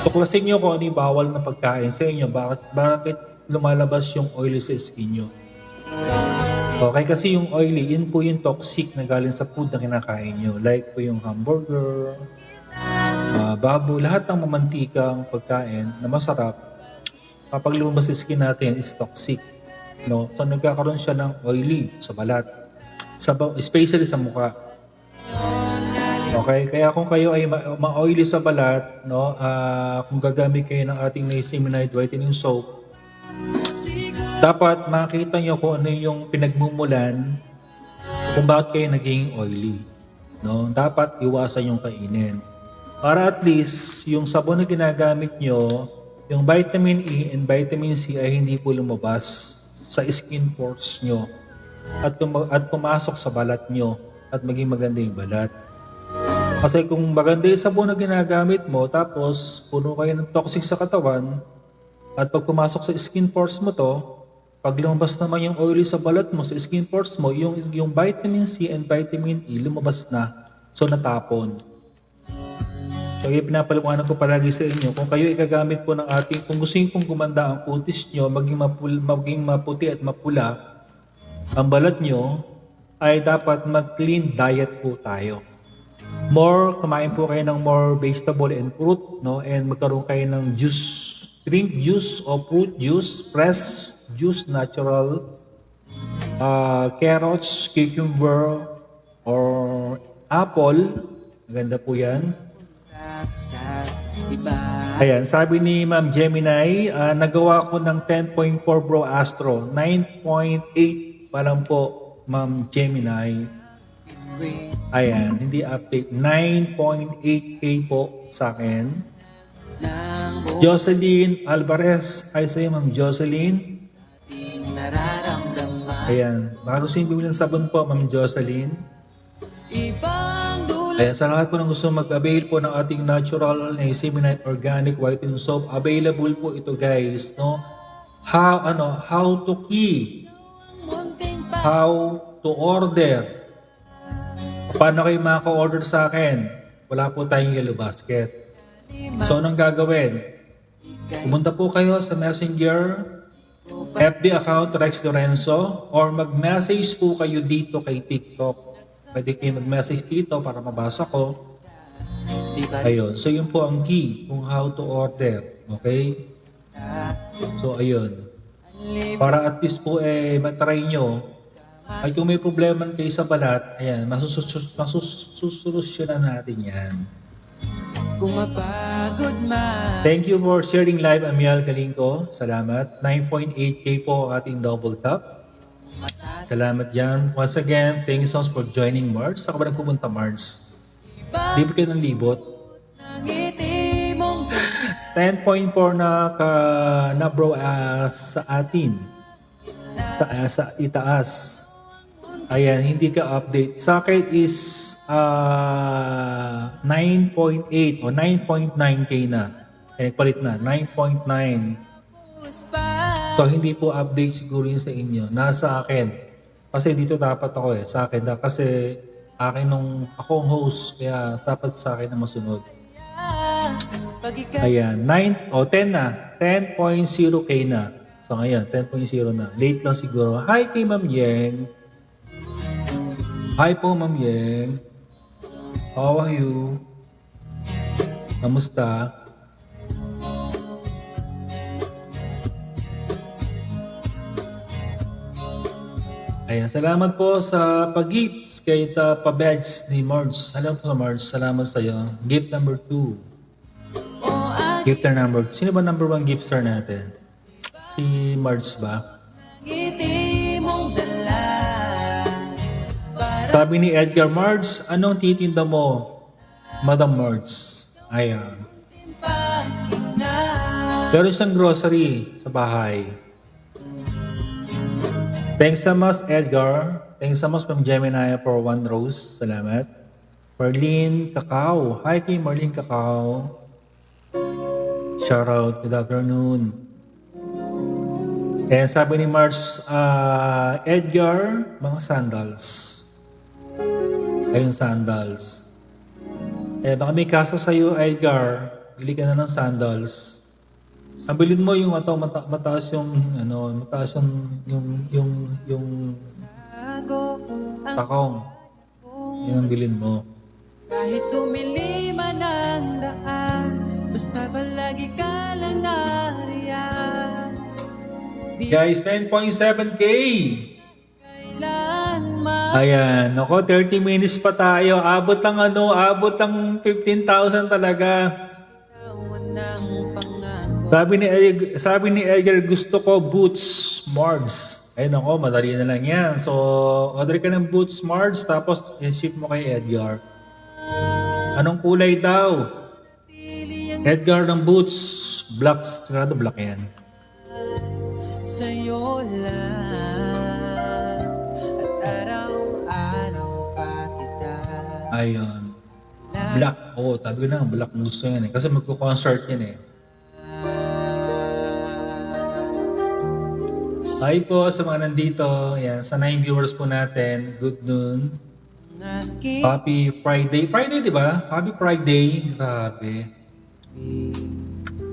Tuklasin nyo kung ano yung bawal na pagkain sa inyo. Bakit lumalabas yung oily sa skin nyo. Okay, kasi yung oily, yun po yung toxic na galing sa food na kinakain nyo. Like po yung hamburger, baboy, lahat ng mamantikang pagkain na masarap, kapag lumabas sa skin natin is toxic. No? So nagkakaroon siya ng oily sa balat, especially sa mukha. Okay, kaya kung kayo ay ma-oily sa balat, no, kung gagamit kayo ng ating niacinamide whitening soap, dapat makita nyo kung ano yung pinagmumulan kung bakit kayo naging oily. No? Dapat iwasan yung kainin. Para at least yung sabon na ginagamit nyo, yung vitamin E and vitamin C ay hindi po lumabas sa skin pores nyo at pumasok sa balat nyo at maging maganda yung balat. Kasi kung maganda yung sabon na ginagamit mo tapos puno kayo ng toxic sa katawan at pag pumasok sa skin pores mo to, pag lumabas naman yung oily sa balat mo, sa skin pores mo, yung vitamin C and vitamin E lumabas na. So natapon. So yung pinapaliwanag ko palagi sa inyo, kung kayo igagamit po ng ating, kung gusto nyo pong gumanda ang kutis nyo, maging maputi at mapula ang balat nyo, ay dapat mag-clean diet po tayo. Kumain po kayo ng more vegetable and fruit, no? And magkaroon kayo ng juice, drink juice o fruit juice, fresh juice, natural, carrots, cucumber, or apple. Maganda po yan. Ayan, sabi ni Ma'am Gemini, nagawa ko ng 10.4 Bro Astro. 9.8 pa lang po, Ma'am Gemini. Ayan, hindi update. 9.8K po sa akin. Jocelyn Alvarez. Ay sa'yo, Ma'am Jocelyn. Ayan, baka gusto yung bibili ng sabon po, Ma'am Jocelyn. Ayan, sa lahat po ng gusto mag-avail po ng ating natural niacinamide organic whitening soap, available po ito guys, no? How to key, how to order. Paano kayo maka-order sa akin? Wala po tayong yellow basket. So, anong gagawin? Pumunta po kayo sa Messenger, FB account Rex Lorenzo, or mag-message po kayo dito kay TikTok. Pwede kayo mag-message dito para mabasa ko. Ayun. So, yun po ang key kung how to order. Okay? So, ayun. Para at least po matry nyo. Ay kung may problema kayo sa balat, ayan, masusolusyonan natin yan. Thank you for sharing live, Amiel Galingko. Salamat. 9.8K po ang ating double tap. Salamat dyan. Once again, thank you so much for joining Mars. Saka ba nagpupunta Mars? Libre kayo ng libot. 10.4 na bro sa atin. Sa itaas. Ayan, hindi ka update. Sa akin is 9.8 o 9.9K na. Palit na, 9.9. So, hindi po update siguro yun sa inyo. Nasa akin. Kasi dito dapat ako sa akin. Kasi akin ako ang host. Kaya dapat sa akin na masunod. Ayan, 10 na. 10.0K na. So, ngayon, 10.0 na. Late lang siguro. Hi kay Ma'am Yeng. Hi po, Ma'am Yeng. How are you? Kamusta? Ayan, salamat po sa pag-gifts kay pa-badge ni Marge. Alam po Marge, salamat sa iyo. Gift number 2. Gifter number. Sino ba number 1 gifter natin? Si Marge ba? Sabi ni Edgar, Marge, anong titinda mo? Madam Marge. Ayan. Pero isang grocery sa bahay. Thanks so much, Edgar. Thanks so much from Gemini for 1 rose. Salamat. Marlene Cacao. Hi kay Marlene Cacao. Shout out. Good afternoon. And sabi ni Marge, Edgar, mga sandals. Ayun, sandals. Baka may kaso sa'yo, Edgar. bili ka na ng sandals. Ang bilhin mo yung mataas yung mataas yung Bago ang takong. Yun ang bilhin mo. kahit tumili man ang daan, basta palagi ka lang nariyan. Di Guys, 10.7K! kailanman Ayan, ako 30 minutes pa tayo. Abot ang 15,000 talaga. tawan ng pangako. Sabi ni Edgar, gusto ko boots, Mards. Ayun ako, madali na lang yan. So, order ka ng boots, Mards, tapos i-ship mo kay Edgar. Anong kulay daw? Edgar ng boots, black, sigurado black yan. Sa'yo lang at araw-araw pa kita. Ayun. Black. Oo, tabi ko na, black ang gusto yan eh. Kasi magko-concert yan eh. Hi po sa mga nandito. Yan, sa 9 viewers po natin. Good noon. Aking Happy Friday. Friday, di ba? Happy Friday. Grabe.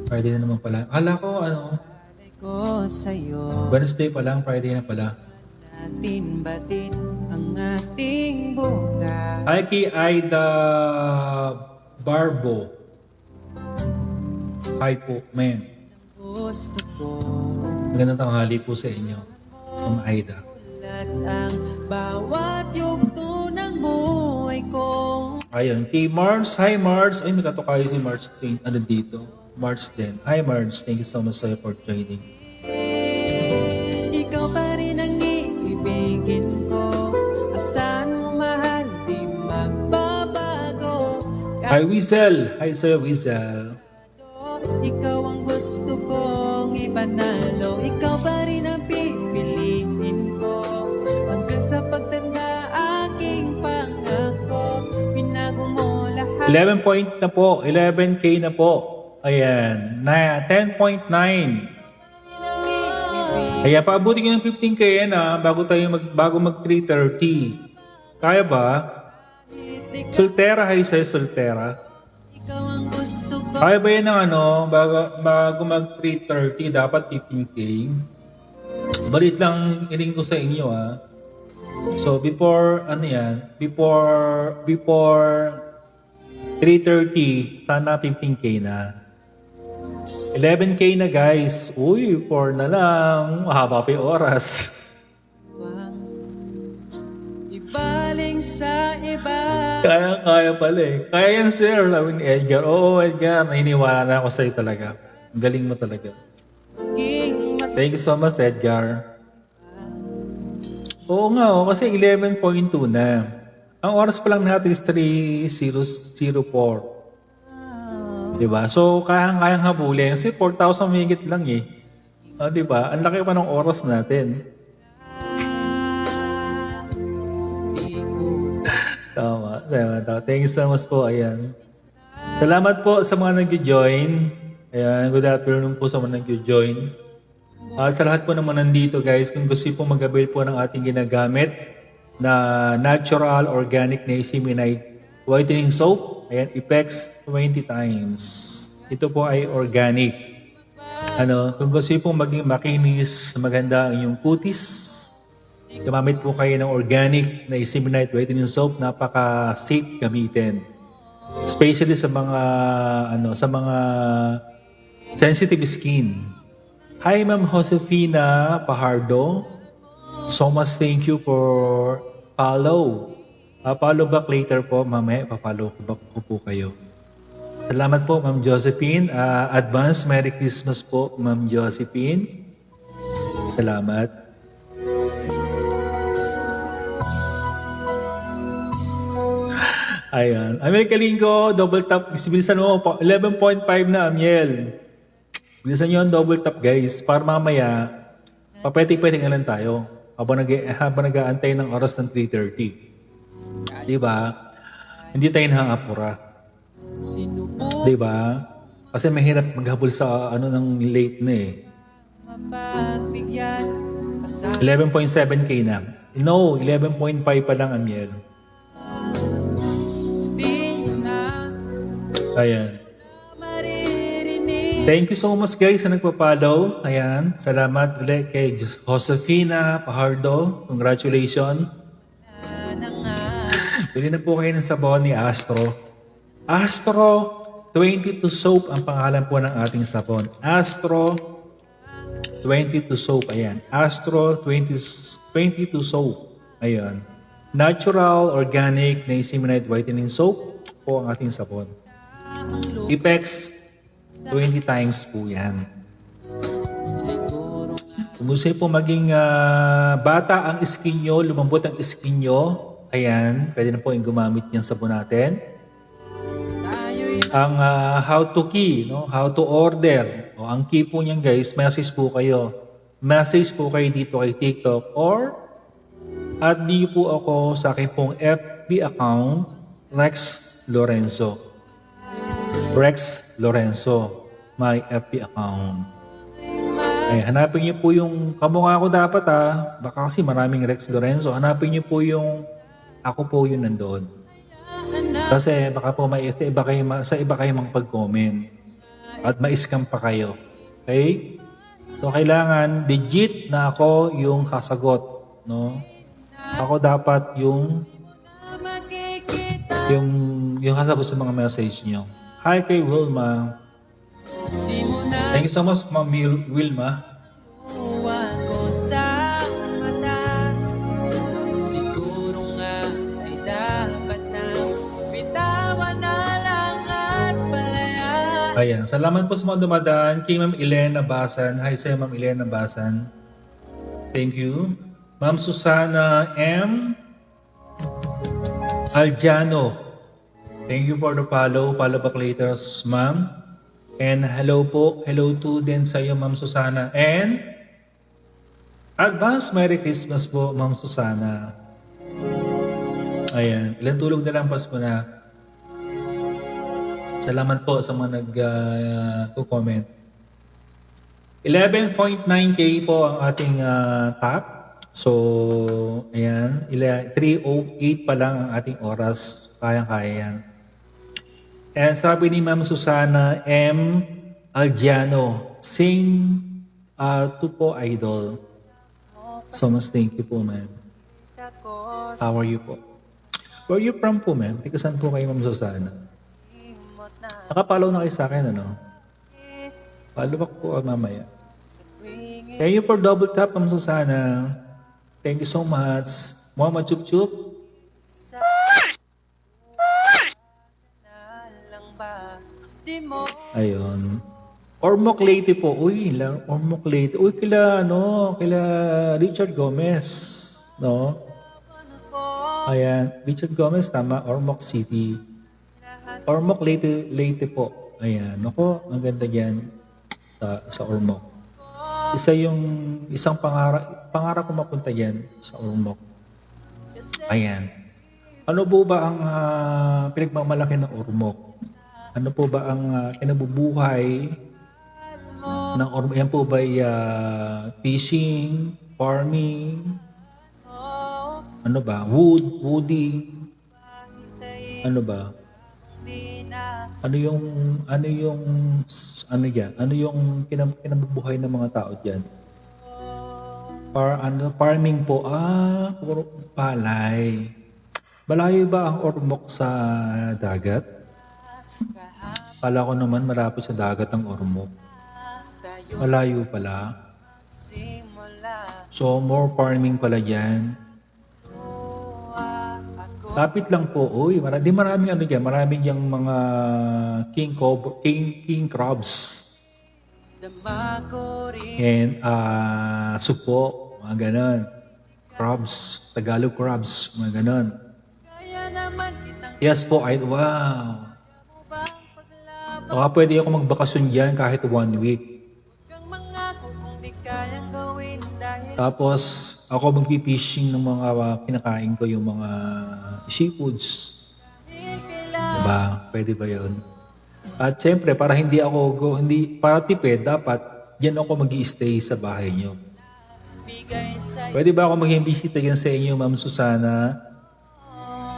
Friday na naman pala. Akala ko, ko sa'yo, Wednesday pa lang. Friday na pala. natin batin ang ating bukas. Hi kay Aida Barbo. Hi po, ma'am. Gusto ko Magandang tanghali po sa inyo. Ma'am Aida. lahat ang bawat yugto ng buhay ko. Ayun, kay Mars. Hi Mars. Ay, may katukayo si Mars. Ano dito? Mars din. Hi Mars. Thank you so much sa'yo for joining. Ikaw pa rin ang iibigin ko. Asan mo mahal, di magbabago. Hi Wiesel. Hi sa'yo Wiesel. Ikaw ang gusto kong ipanalo. Ikaw pa rin ang pipiliin ko. Hanggang sa pagtanda aking pangako. Pinago mo lahat. 11 point na po. 11K na po. Ayan. 10.9. Kaya paabuti ko ng 15K yan bago mag 330. Kaya ba? Soltera, hay sa'yo, soltera. Ikaw ang gusto ko. Kaya ba yan ng bago mag 330, dapat 15K? Balit lang hiling ko sa inyo So before, before 330, sana 15K na. 11K na guys. Uy, 4 na lang. Mahaba pa yung oras. Ibaling sa iba. Kaya pala eh. Kaya yan sir, sabi ni Edgar. Oo Edgar, naniniwala na ako sa'yo talaga. Ang galing mo talaga. King mas Thank you so much Edgar. Oo nga kasi 11.2 na. Ang oras pa lang natin is 3:04. Diba? So, kayang habulin. Kasi 4,000 higit lang eh. Diba? Ang laki pa ng oras natin. Tama. Thank you so much po. Ayan. Salamat po sa mga nag-join. Ayan. Good afternoon po sa mga nag-join. Sa lahat po naman nandito guys, kung gusto po mag-avail po ng ating ginagamit na natural organic niacinamide whitening soap, ayan, Ipex 20 times. Ito po ay organic. Kung gusto po maging makinis, maganda ang inyong kutis, gamamit po kayo ng organic na niacinamide whitening soap, napaka-safe gamitin. Especially sa mga sensitive skin. Hi Ma'am Josefina Pajardo. So much thank you for follow. Follow back later po, mamaya papalo ko po kayo. Salamat po, Ma'am Josephine. Advance Merry Christmas po, Ma'am Josephine. Salamat. Ayan. Amiel Kalingo, double tap. Bilisan mo po. 11.5 na, Amiel. Bilisan nyo ang double tap, guys. Para mamaya, papeti-peti nga lang tayo. Habang nag-aantay ng oras ng 3:30. Diba? Hindi tayo nahangapura. Diba? Kasi mahirap maghabol sa ng late na eh. 11.7K na. No, 11.5 pa lang, Amiel. Ayan. Thank you so much guys sa nagpa-follow. Ayan, salamat ulit kay Josefina Pajardo. Congratulations. Bili na po kayo ng sabon ni Astro. Astro 22 Soap ang pangalan po ng ating sabon. Astro 22 Soap. Ayan. Astro 22 Soap. Ayan. Natural, organic, niacinamide whitening soap po ang ating sabon. Effects 20 times po yan. Kung gusto po maging bata ang skin nyo, lumambot ang skin nyo, ayan, pwede na po yung gumamit yung sabon natin. Ang how to key, no? How to order. O, ang key po niyan guys, message po kayo. Message po kayo dito kay TikTok or add niyo po ako sa aking pong FB account, Rex Lorenzo. Rex Lorenzo, my FB account. Ay, hanapin niyo po yung kamukha ko dapat baka kasi maraming Rex Lorenzo. Hanapin niyo po yung ako po yun nandoon. Kasi baka po sa iba kayo makapag-comment at ma-scam pa kayo. Okay? So kailangan legit na ako yung kasagot, no? Ako dapat yung kasagot sa mga message niyo. Hi kay Wilma. Thank you so much, Ma'am Wilma. Ayan, salamat po sa mga dumadaan. Kay Ma'am Elena Basan. Hi sa'yo, Ma'am Elena Basan. Thank you. Ma'am Susana M. Aljano. Thank you for the follow. Follow back later, ma'am. And hello po. Hello to din sa iyo, Ma'am Susana. And advance Merry Christmas po, Ma'am Susana. Ayan. Ilang tulog na lang pas po na. Salamat po sa mga nag-comment. 11.9K po ang ating top. So, ayan. 3:08 pa lang ang ating oras. Kayang-kaya yan. And sabi ni Ma'am Susana M. Algiano, sing to po idol. So much thank you po, ma'am. How are you po? Where are you from po, ma'am? Tika saan po kayo, Ma'am Susana? Nakapalaw na kayo sa akin, ano? Follow back po mamaya. Thank you for double tap, Ma'am Susana. Thank you so much. Mama Chup Chup. Ayun. Ormoc Leyte po. Uy, Ormoc Leyte. Uy, kila Richard Gomez. No? Ayan. Richard Gomez, tama. Ormoc City. Ormoc Leyte po. Ayan. Ako, ang ganda yan sa Ormoc. Isang pangarap ko mapunta yan sa Ormoc. Ayan. Ano po ba ang pinagmamalaki ng Ormoc? Ano po ba ang kinabubuhay ng Ormoc? Yan po ba fishing, farming, ano ba? Wooding, ano ba? Ano yung kinabubuhay ng mga tao diyan? Farming po. Puro palay. Malayo ba ang Ormoc sa dagat? Kala ko naman malapit sa dagat ang Ormoc. Malayo pala. So, more farming pala dyan. Lapit lang po. Uy, maraming dyan. Maraming dyan mga king crabs. And supo, mga ganon. Crabs, Tagalog crabs, mga ganon. Yes po, wow. Baka pwede ako magbakasyon dyan kahit 1 week. Tapos, ako magpipishing ng mga kinakain ko, yung mga seafoods. Diba? Pwede ba yun? At siyempre, para para tipid, dapat dyan ako mag-i-stay sa bahay nyo. Pwede ba ako mag-imbisita dyan sa inyo, Ma'am Susana?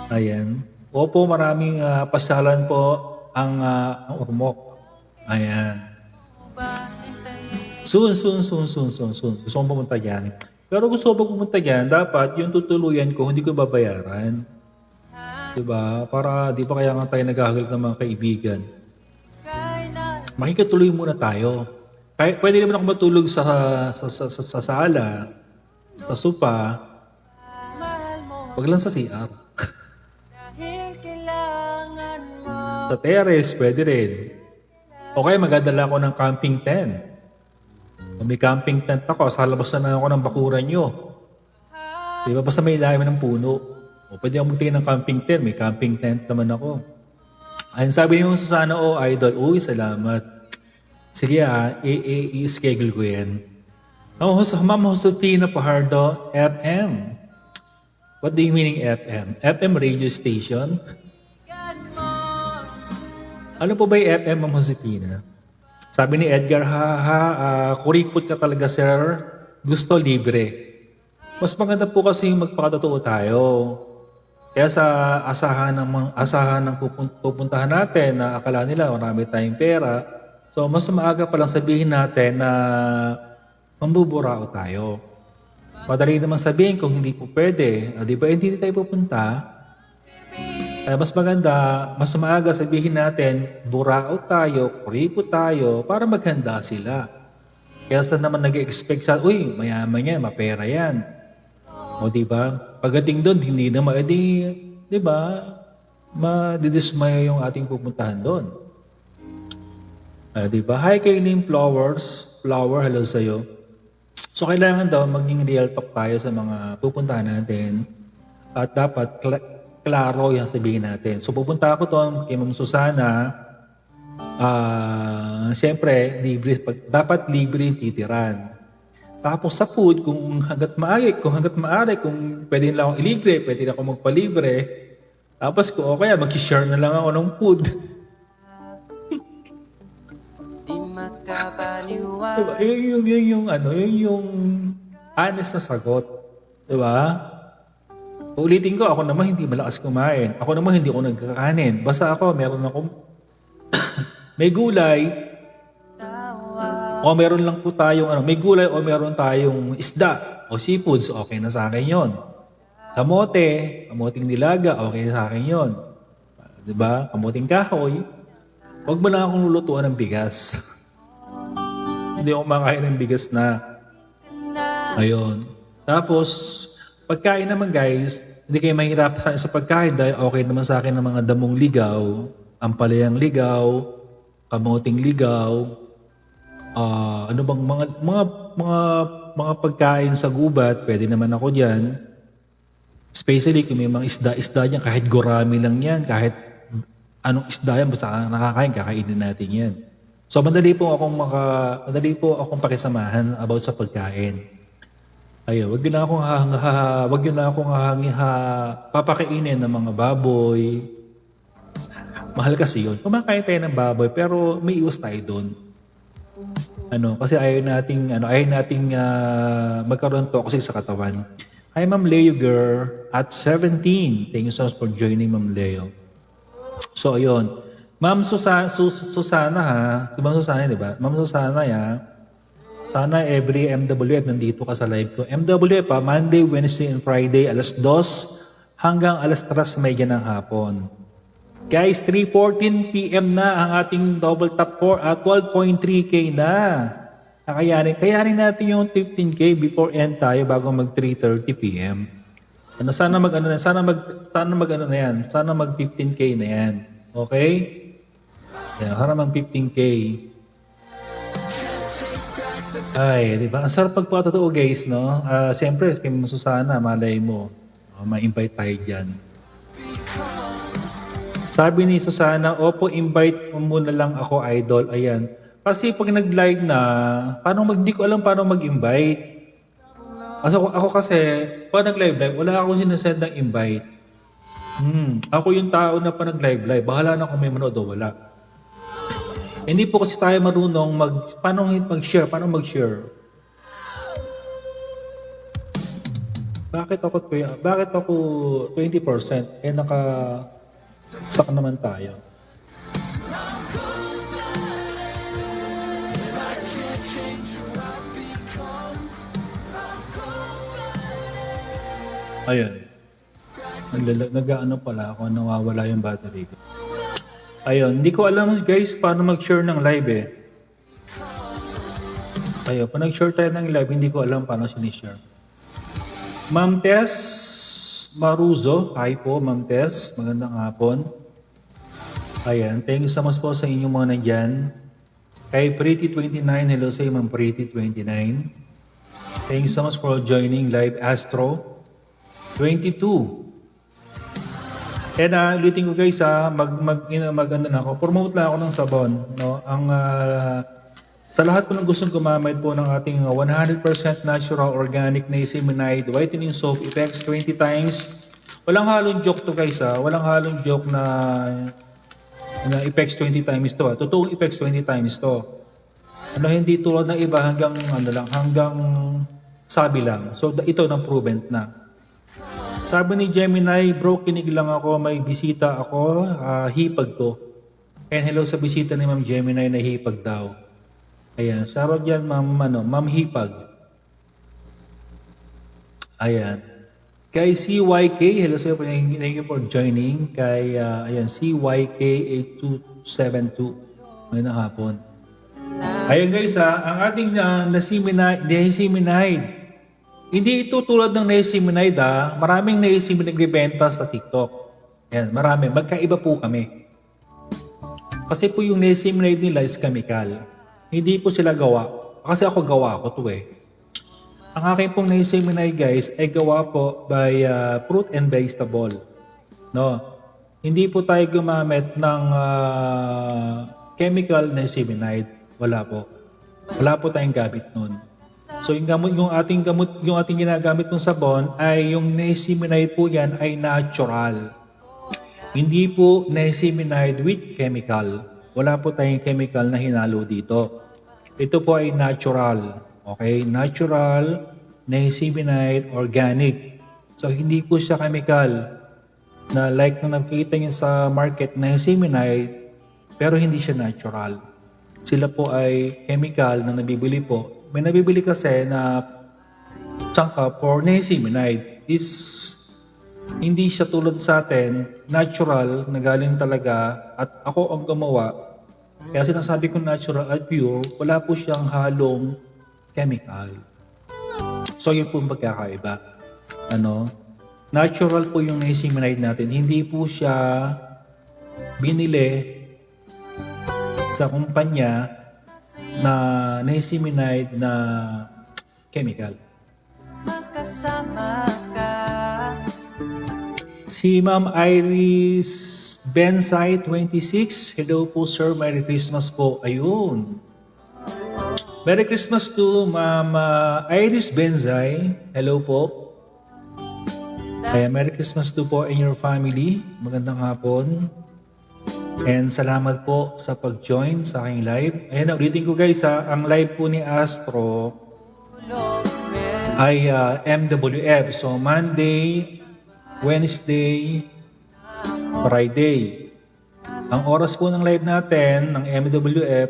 Ayan. Opo, maraming pasyalan po ang Ormoc. Ayan. Soon. Gusto kong pumunta dyan. Pero gusto ko pumunta dyan, dapat yung tutuluyan ko, hindi ko babayaran. Diba? Para, di ba kaya nga tayo naghahagal ng mga kaibigan? Makikituloy muna tayo. Kaya, pwede naman ako matulog sa sala, sa sopa, wag lang sa CR. Sa terrace, pwede rin. O kaya magadala ako ng camping tent. Kung may camping tent ako, sa labas na ako ng bakuran nyo. Diba? Basta may ilalim ng puno. O pwede ako magtingin ng camping tent. May camping tent naman ako. Ayun, sabi niyo Susana, idol. Uy, salamat. Sige i-schedule ko yan. Ma'am Josefina Pajardo, FM. What do you mean FM? FM radio station? Ano po ba yung FM, Ma'am Josefina? Sabi ni Edgar, kuripot ka talaga, sir. Gusto libre. Mas maganda po kasi yung magpakatotoo tayo. Kaya sa asahan ng pupuntahan natin na akala nila marami tayong pera, so mas maaga pa lang sabihin natin na mambuburao tayo. Madali naman sabihin kung hindi po pwede. Di ba hindi tayo pupunta? Kaya mas maganda, mas maaga sabihin natin, burao tayo, kuripo tayo, para maghanda sila. Kaya sa naman nag-expect sa, uy, mayaman yan, mapera yan. O diba? Pagdating doon, hindi naman, diba? Madidismaya yung ating pupuntahan doon. Diba? Hi kay Name Flowers. Flower, hello sa'yo. So kailangan daw maging real talk tayo sa mga pupuntahan natin. At dapat klaro yung sabihin natin. So pupunta ako doon kay Ma'am Susana. Siyempre, dapat libre yung titiran. Tapos sa food, kung hanggat maaari, kung pwede lang akong ilibre, pwede na akong magpalibre. Tapos kung okay, mag-share na lang ako ng food. Diba? Yun yung honest na sagot. Diba? Ulitin ko, ako naman hindi malakas kumain. Ako naman hindi ako nagkakanin. Basta ako, meron akong may gulay, o meron lang po tayong may gulay o meron tayong isda o seafoods, okay na sa akin yon. Kamoting nilaga, okay na sa akin yon. Diba? Kamuting kahoy. Huwag mo lang akong lulutuan ng bigas. Hindi ako makain ng bigas na. Ayun. Tapos, pagkain naman guys, hindi kayo mahirap sa pagkain dahil okay naman sa akin ng mga damong ligaw, ampalayang ligaw, kamuting ligaw, ano bang mga pagkain sa gubat, pwede naman ako diyan. Especially kung may mga isda niyan, kahit gurami lang yan, kahit anong isda yan, basta nakakain, kakainin natin yan. So madali po akong pakisamahan about sa pagkain. Ayun, wag yun na akong papakainin ng mga baboy. Mahal kasi yun. Kumakain tayo ng baboy pero may iwas tayo doon. Kasi ayaw nating magkaroon toxic sa katawan. Hi Ma'am Leo girl at 17. Thank you so much for joining Ma'am Leo. So ayun. Ma'am Susana si Ma'am Susana, di ba? Ma'am Susana sana every MWF nandito ka sa live ko. MWF Monday, Wednesday, and Friday, alas 2 hanggang alas 3:30 ng hapon. Guys, 3:14 PM na ang ating double tap 4 at 12.3K na. Kayanin natin yung 15K before end tayo bago mag 3:30 PM. Sana mag 15K na yan. Okay? Yan, sana mag 15K. Ay, di ba? Ang sarap pagpatotoo guys, no? Siyempre, kay Ma'am Susana, malay mo. Ma-invite tayo dyan. Sabi ni Susana, opo, invite mo muna lang ako, idol. Ayan. Kasi pag nag-live na, hindi ko alam paano mag-invite. Ako kasi, pag nag-live, wala akong sinasend ng invite. Ako yung tao na pa nag-live. Bahala na kung may manood o wala. Hindi po kasi tayo marunong paano mag-share. Bakit ako 20%? Naka-stock naman tayo. Ayun. Nag-ano pala ako, nawawala yung battery ko. Ayun, hindi ko alam guys paano mag-share ng live eh. Ayun, pag nag-share tayo ng live, hindi ko alam paano sinishare. Ma'am Tess Maruzo, hi po Ma'am Tess, magandang hapon. Ayan, thank you so much po sa inyong mga nandyan. Kay Pretty29, hello sa iyo Ma'am Pretty29. Thank you so much for joining live Astro 22. And ulitin ko guys ano na ako, promote lang ako ng sabon, no? Ang sa lahat po ng gustong gumamit po ng ating 100% natural organic niacinamide whitening soap effects 20 times. Walang halong joke to guys walang halong joke na effects 20 times to Totoong effects 20 times to. Hindi tulad ng iba hanggang sabi lang. So ito nang proven na. Sabi ni Gemini, bro, kinig lang ako, may bisita ako, hipag ko. And hello sa bisita ni Ma'am Gemini na hipag daw. Ayan, sarap yan Ma'am hipag. Ayan. Kay CYK, hello sa iyo, thank you for joining. Kay, ayan, CYK8272. Ngayon ang hapon. Ayan guys, ang ating niacinamide. Hindi ito tulad ng niacinamide Maraming niacinamide nagbebenta sa TikTok. Yan, marami. Magkaiba po kami. Kasi po yung niacinamide nila is chemical. Hindi po sila gawa. Kasi ako gawa ko to eh. Ang aking pong niacinamide guys ay gawa po by fruit and vegetable. No? Hindi po tayo gumamit ng chemical niacinamide. Wala po. Wala po tayong gamit nun. So yung ating ginagamit ng sabon ay yung niacinamide po yan ay natural. Hindi po niacinamide with chemical. Wala po tayong chemical na hinalo dito. Ito po ay natural. Okay? Natural, niacinamide, organic. So hindi po siya chemical na like na nakikita niyo sa market niacinamide pero hindi siya natural. Sila po ay chemical na nabibili po. May nabibili kasi na tsangka for niacinamide. Hindi siya tulad sa atin, natural, na galing talaga, at ako ang gumawa. Kaya sinasabi ko natural at pure, wala po siyang halong chemical. So yun po yung pagkakaiba. Natural po yung niacinamide natin. Hindi po siya binili sa kumpanya na niacinamide na chemical. Si Ma'am Iris Bensai 26, hello po sir, Merry Christmas po. Ayun. Merry Christmas to Ma'am Iris Bensai. Hello po. Kaya Merry Christmas to po in your family. Magandang hapon. And salamat po sa pag-join sa aking live. Ayan, ulitin ko guys ang live po ni Astro ay MWF. So Monday, Wednesday, Friday. Ang oras po ng live natin ng MWF,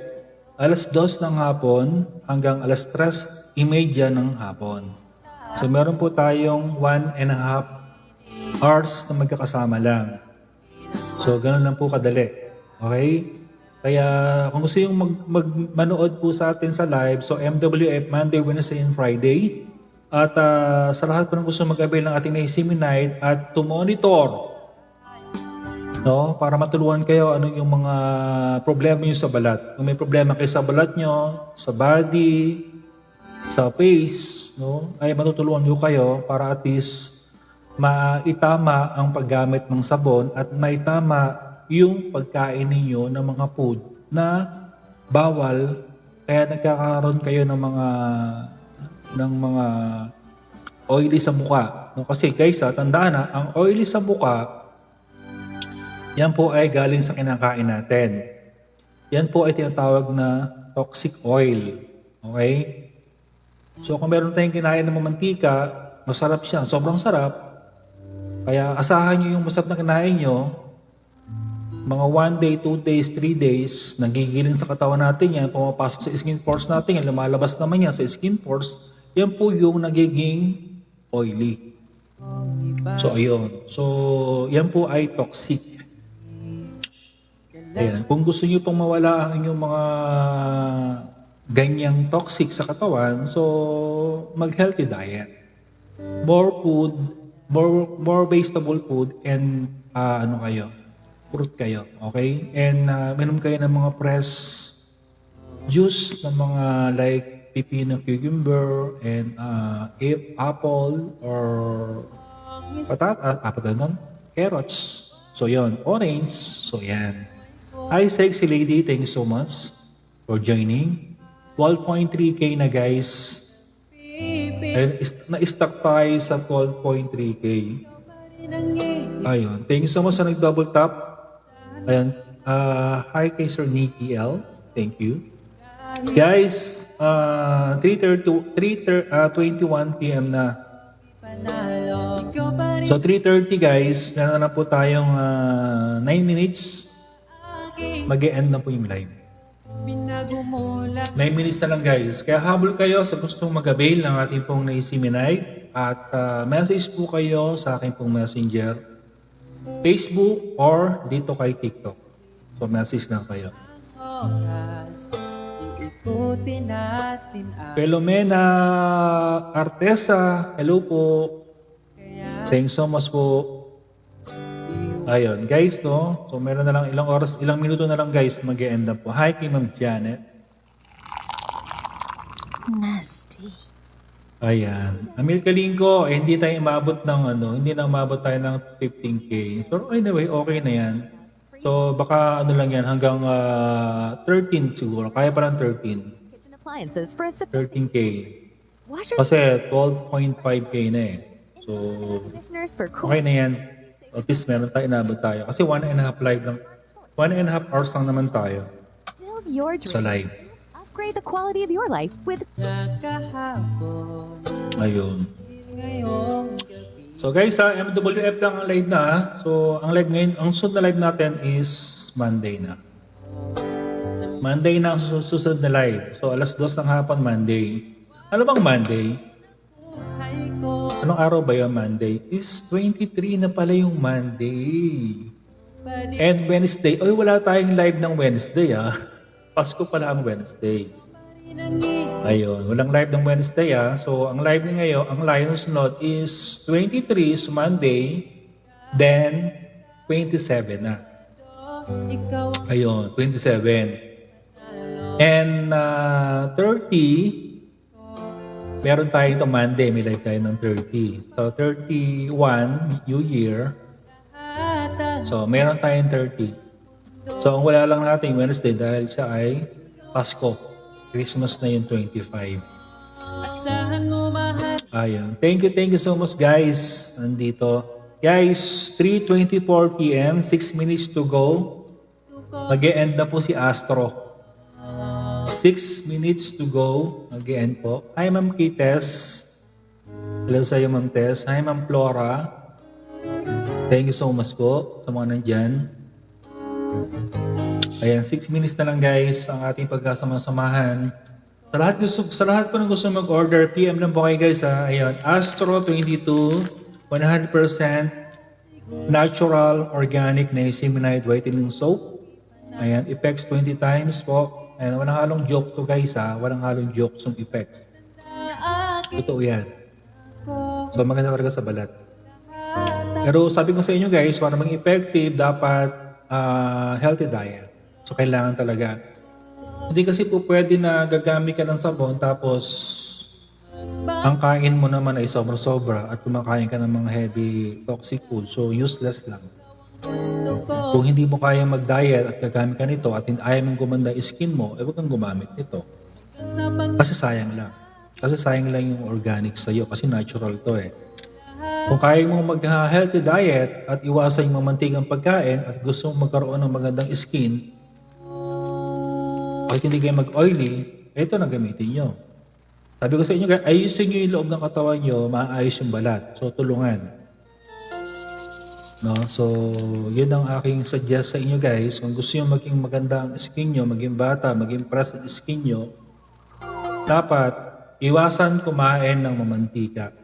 alas 2 ng hapon hanggang alas 3:30 ng hapon. So meron po tayong 1.5 hours na magkakasama lang. So, ganun lang po kadali. Okay? Kaya, kung gusto yung manood po sa atin sa live, so MWF, Monday, Wednesday, and Friday. At sa lahat po ng gusto mag-avail ng ating niacinamide at to monitor, no? Para matulungan kayo ano yung mga problema nyo sa balat. Kung may problema kayo sa balat nyo, sa body, sa face, no? Ay matutulungan nyo kayo para at least maitama ang paggamit ng sabon at maitama yung pagkain ninyo ng mga food na bawal, kaya nagkakaroon kayo ng mga oily sa mukha. No, kasi guys, tandaan na, ang oily sa mukha, yan po ay galing sa kinakain natin. Yan po ay tinatawag na toxic oil. Okay? So kung meron tayong kinain ng mamantika, masarap siya, sobrang sarap. Kaya asahan nyo yung masarap na kinain nyo, mga 1 day, 2 days, 3 days, nagigiling sa katawan natin yan, pumapasok sa skin pores natin yan, lumalabas naman yan sa skin pores, yan po yung nagiging oily. So, ayun. So, yan po ay toxic. Ayan. Kung gusto niyo pong mawala ang inyong mga ganyang toxic sa katawan, so, mag-healthy diet. More food, more vegetable food, and fruit kayo. Okay? And minom kayo ng mga fresh juice ng mga like pipino, cucumber, and apple or carrots. So yon, orange. So yan. Hi sexy lady, thank you so much for joining. 12.3k na guys. Ayun, na-stuck tayo sa 12.3k. Ayun, thank you so much sa nag-double tap. Ayun, hi kay Sir Nicky L. Thank you. Guys, 21 p.m. na. So 3:30 guys, meron na po tayong 9 minutes. Mag-e-end na po yung live. 9 minutes na lang guys. Kaya habol kayo sa gustong mag-avail ng ating pong na-seminite at message po kayo sa aking pong messenger, Facebook or dito kay TikTok. So message lang kayo. Pelomena Artesa, hello po. Thanks so much po. Ayun, guys, no? So, meron na lang ilang minuto na lang, guys, mag-e-end up po. Hi kay Ma'am Janet. Nasty. Ayan. Amil Kalingko, hindi tayo umabot ng hindi na umabot tayo ng 15k. So, anyway, okay na yan. So, baka lang yan, hanggang 13 siguro. Kaya pa lang 13. Kitchen appliances for a 13k. washers, Kasi 12.5k na eh. So, conditioners for cool. okay na yan. At least meron tayo, inabot tayo. Kasi 1.5 hours lang naman tayo Build your sa dream. live. Upgrade the quality of your life with Ayun. So guys, MWF lang ang live na. So, ang live ngayon, ang susunod na live natin is Monday na. Monday na ang susunod na live. So, alas 2 ng hapon, Monday. Ano bang Monday? Anong araw ba yung Monday? Is 23 na pala yung Monday. And Wednesday. Oy, wala tayong live ng Wednesday ah. Pasko pala ang Wednesday. Ayun, walang live ng Wednesday ah. So, ang live na ngayon, ang live ng sunod is 23 is Monday, then 27 na. Ayun, 27. And 30, meron tayo itong Monday, may live tayo ng 30. So, 31, New Year. So, meron tayong 30. So, ang wala lang natin Wednesday dahil siya ay Pasko. Christmas na yung 25. Ayun. Thank you so much guys. Nandito. Guys, 3:24 p.m. 6 minutes to go. Mag-e-end na po si Astro. 6 minutes to go. Mag-e-end po. Hi Ma'am Kites. Hello sa iyo Ma'am Tess. Hi Ma'am Flora. Thank you so much po sa mga nandyan. Ayan, 6 minutes na lang guys ang ating pagkasama-samahan. Sa lahat po ng gusto mag-order, PM lang po kayo guys ha. Ayan, Astro 22, 100% natural, organic niacinamide whitening soap. Ayan, effects 20 times po. Ayan, walang halong joke to guys ha. Walang halong joke yung effects. Totoo yan. So maganda talaga sa balat. Pero sabi ko sa inyo guys, para maging effective, dapat healthy diet. So, kailangan talaga. Hindi kasi po pwede na gagamit ka ng sabon tapos ang kain mo naman ay sobra-sobra at kumakain ka ng mga heavy toxic food. So, useless lang. Kung hindi mo kaya mag-diet at gagamit ka nito at ayaw mong gumanda yung skin mo, huwag kang gumamit nito. Kasi sayang lang. Kasi sayang lang yung organic sa'yo kasi natural to eh. Kung kaya mong mag-healthy diet at iwasan yung mamantigang pagkain at gusto mong magkaroon ng magandang skin, kahit hindi kayo mag-oily, ito na gamitin nyo. Sabi ko sa inyo, ayusin nyo yung loob ng katawan nyo, maayos yung balat. So, tulungan. No? So, yun ang aking suggest sa inyo guys. Kung gusto nyo maging maganda ang skin nyo, maging bata, maging fresh ang skin nyo, dapat iwasan kumain ng mamantika.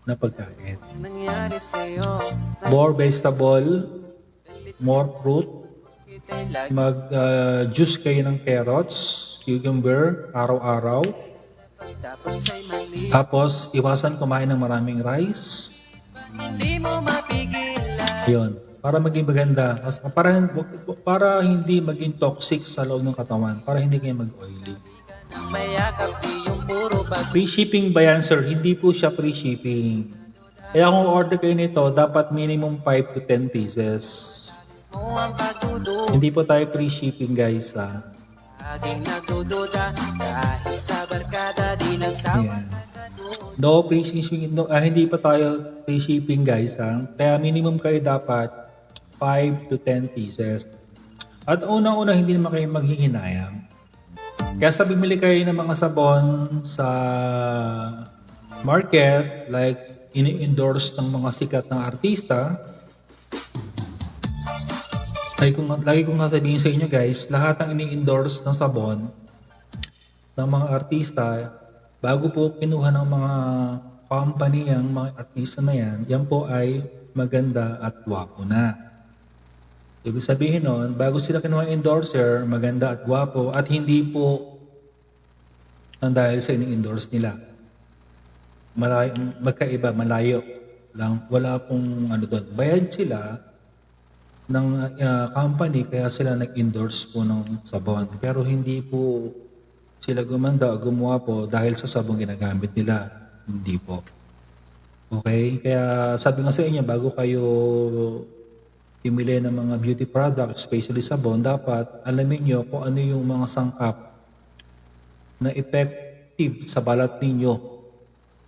na pagkain. Nangyari sa'yo, More vegetable, more fruit, kita'y lagi mag-juice kayo ng carrots, cucumber, araw-araw. tapos ay mali. Tapos, iwasan kumain ng maraming rice. Hindi mo mapigilan. Yun. Para maging maganda. Para hindi maging toxic sa loob ng katawan. Para hindi kayo mag-oily. Nang mayakap di yung puro bag. Free shipping ba yan, sir? Hindi po siya free shipping. Kaya kung order kayo nito, dapat minimum 5 to 10 pieces. Mo ang pagdududa. Hindi po tayo free shipping, guys. Laging nagdududa. Kahit sa barkada di nagsawa. Ayan. No free shipping. Hindi pa tayo free shipping, guys. Kaya minimum kayo dapat 5 to 10 pieces. At unang-una, hindi naman kayo maghihinayang. Kaya sa bumili kayo ng mga sabon sa market, like ini-endorse ng mga sikat na artista, lagi kong sabihin sa inyo, guys, lahat ng ini-endorse ng sabon ng mga artista, bago po kinuha ng mga company ang mga artista na yan po ay maganda at gwapo na. Ibig sabihin nun, bago sila kinuha ng endorser, maganda at gwapo, at hindi po ang dahil sa ini-endorse nila. Magkaiba, malayo lang. Wala pong doon. Bayad sila ng company kaya sila nag-endorse po ng sabon. Pero hindi po sila gumanda o gumawa po dahil sa sabong ginagamit nila. Hindi po. Okay? Kaya sabi nga sa inyo, bago kayo pimili ng mga beauty products, especially sabon, dapat alamin nyo kung ano yung mga sangkap na effective sa balat ninyo.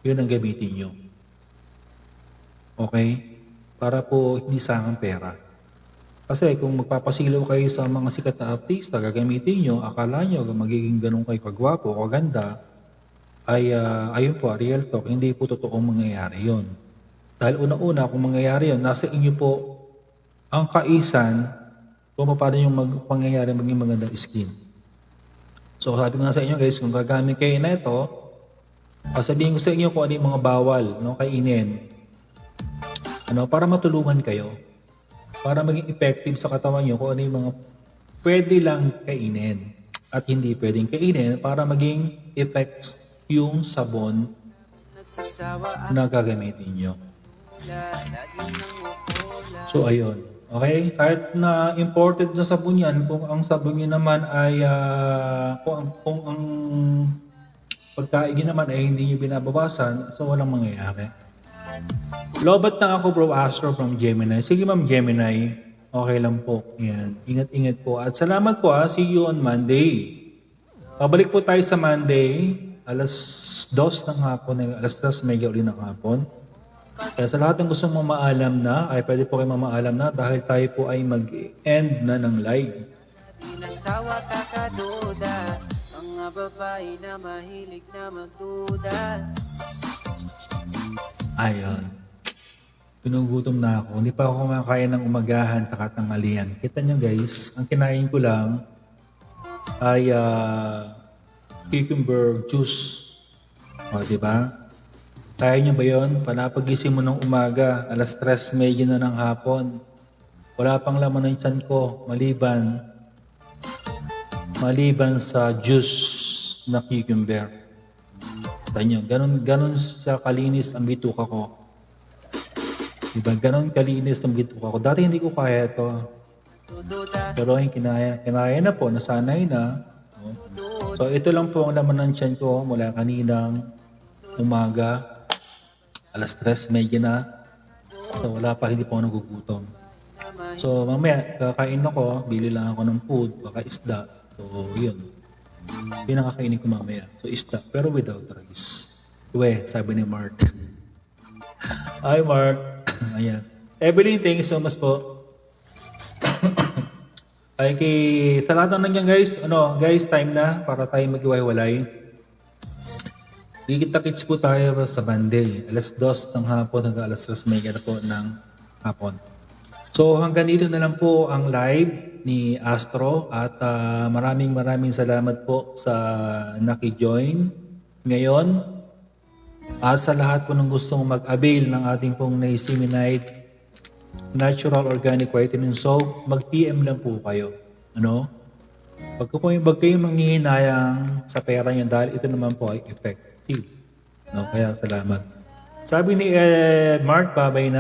Yun ang gamitin nyo. Okay? Para po hindi sayang pera. Kasi kung magpapasilaw kayo sa mga sikat na artista, gagamitin nyo, akala nyo magiging ganun kayo kagwapo o kaganda, ay ayun po, real talk, hindi po totoong mangyayari yon. Dahil una-una, kung mangyayari yon, nasa inyo po ang kaisan kung paano yung pangyayari maging magandang skin. So sabi ko nga sa inyo, guys, kung gagamit kayo na ito, sabihin ko sa inyo kung ano yung mga bawal, kainin. Para matulungan kayo. Para maging effective sa katawan nyo kung ano yung mga pwede lang kainin at hindi pwedeng kainin para maging effects yung sabon Nagsasawa na gagamitin nyo. laging nangukula. So ayun. Okay? Kahit na imported na sabon yan, kung ang sabon nyo naman ay kung ang pagkain nyo naman ay hindi nyo binabawasan, so walang mangyayari. Lobat na ako, bro Astro from Gemini. Sige, ma'am Gemini. Okay lang po. Yan. Ingat-ingat po. At salamat po. See you on Monday. Pabalik po tayo sa Monday. Alas 2 ng hapon. Alas 3 may ulit ng hapon. Kaya sa lahat ng gusto mong maalam na, ay pwede po kayo mamaalam na dahil tayo po ay mag-end na ng live. Di nagsawa kakaduda. Mga babae na mahilig na magduda. Ayun. Pinugutom na ako. Hindi pa ako kumakain ng umagahan sa katanghalian. Kita nyo, guys, ang kinain ko lang ay cucumber juice. O, diba? Kaya nyo ba yun? Panapagising mo ng umaga, alas 3:30 na ng hapon. Wala pang laman ng tiyan ko, maliban sa juice na cucumber. Tanyo, ganun siya kalinis ang bituka ko. Diba? Ganun kalinis ang bituka ko. Dati hindi ko kaya ito. Pero yung kinaya na po, nasanay na. So ito lang po ang laman ng tiyan ko mula kaninang umaga. Alas 3:30 na. So wala pa, hindi po ako nagugutom. So mamaya, kakain ako, bili lang ako ng food, baka isda. So yun. Pinakakainin ko mamaya. So isda, pero without rice. Sabi ni Mart. Hi Mart. Ayan. Evelyn, thank you so much po. Ay sa lahat ng nandiyan, guys, guys, time na para tayo mag-iwalay. Kita-kits po tayo sa Monday. Alas 2 ng hapon hanggang alas 3:30 na po ng hapon. So hanggang dito na lang po ang live ni Astro at maraming salamat po sa naki-join ngayon. At sa lahat po ng gustong mag-avail ng ating pong niacinamide natural organic whitening soap, mag-PM lang po kayo. Ano? Wag kayong manghihinayang sa pera niya dahil ito naman po ay effective. No? Kaya salamat. Sabi ni Mark, babay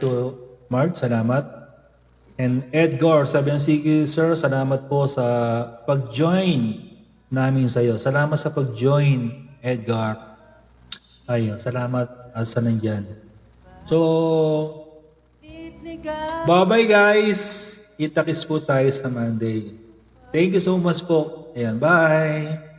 to Mark, salamat. And Edgar, sabi niya, sige sir, salamat po sa pag-join namin sa iyo. Salamat sa pag-join, Edgar. Ayun, salamat sa nandyan. So, bye-bye guys. Kita-kits po tayo sa Monday. Thank you so much po. Ayan, bye.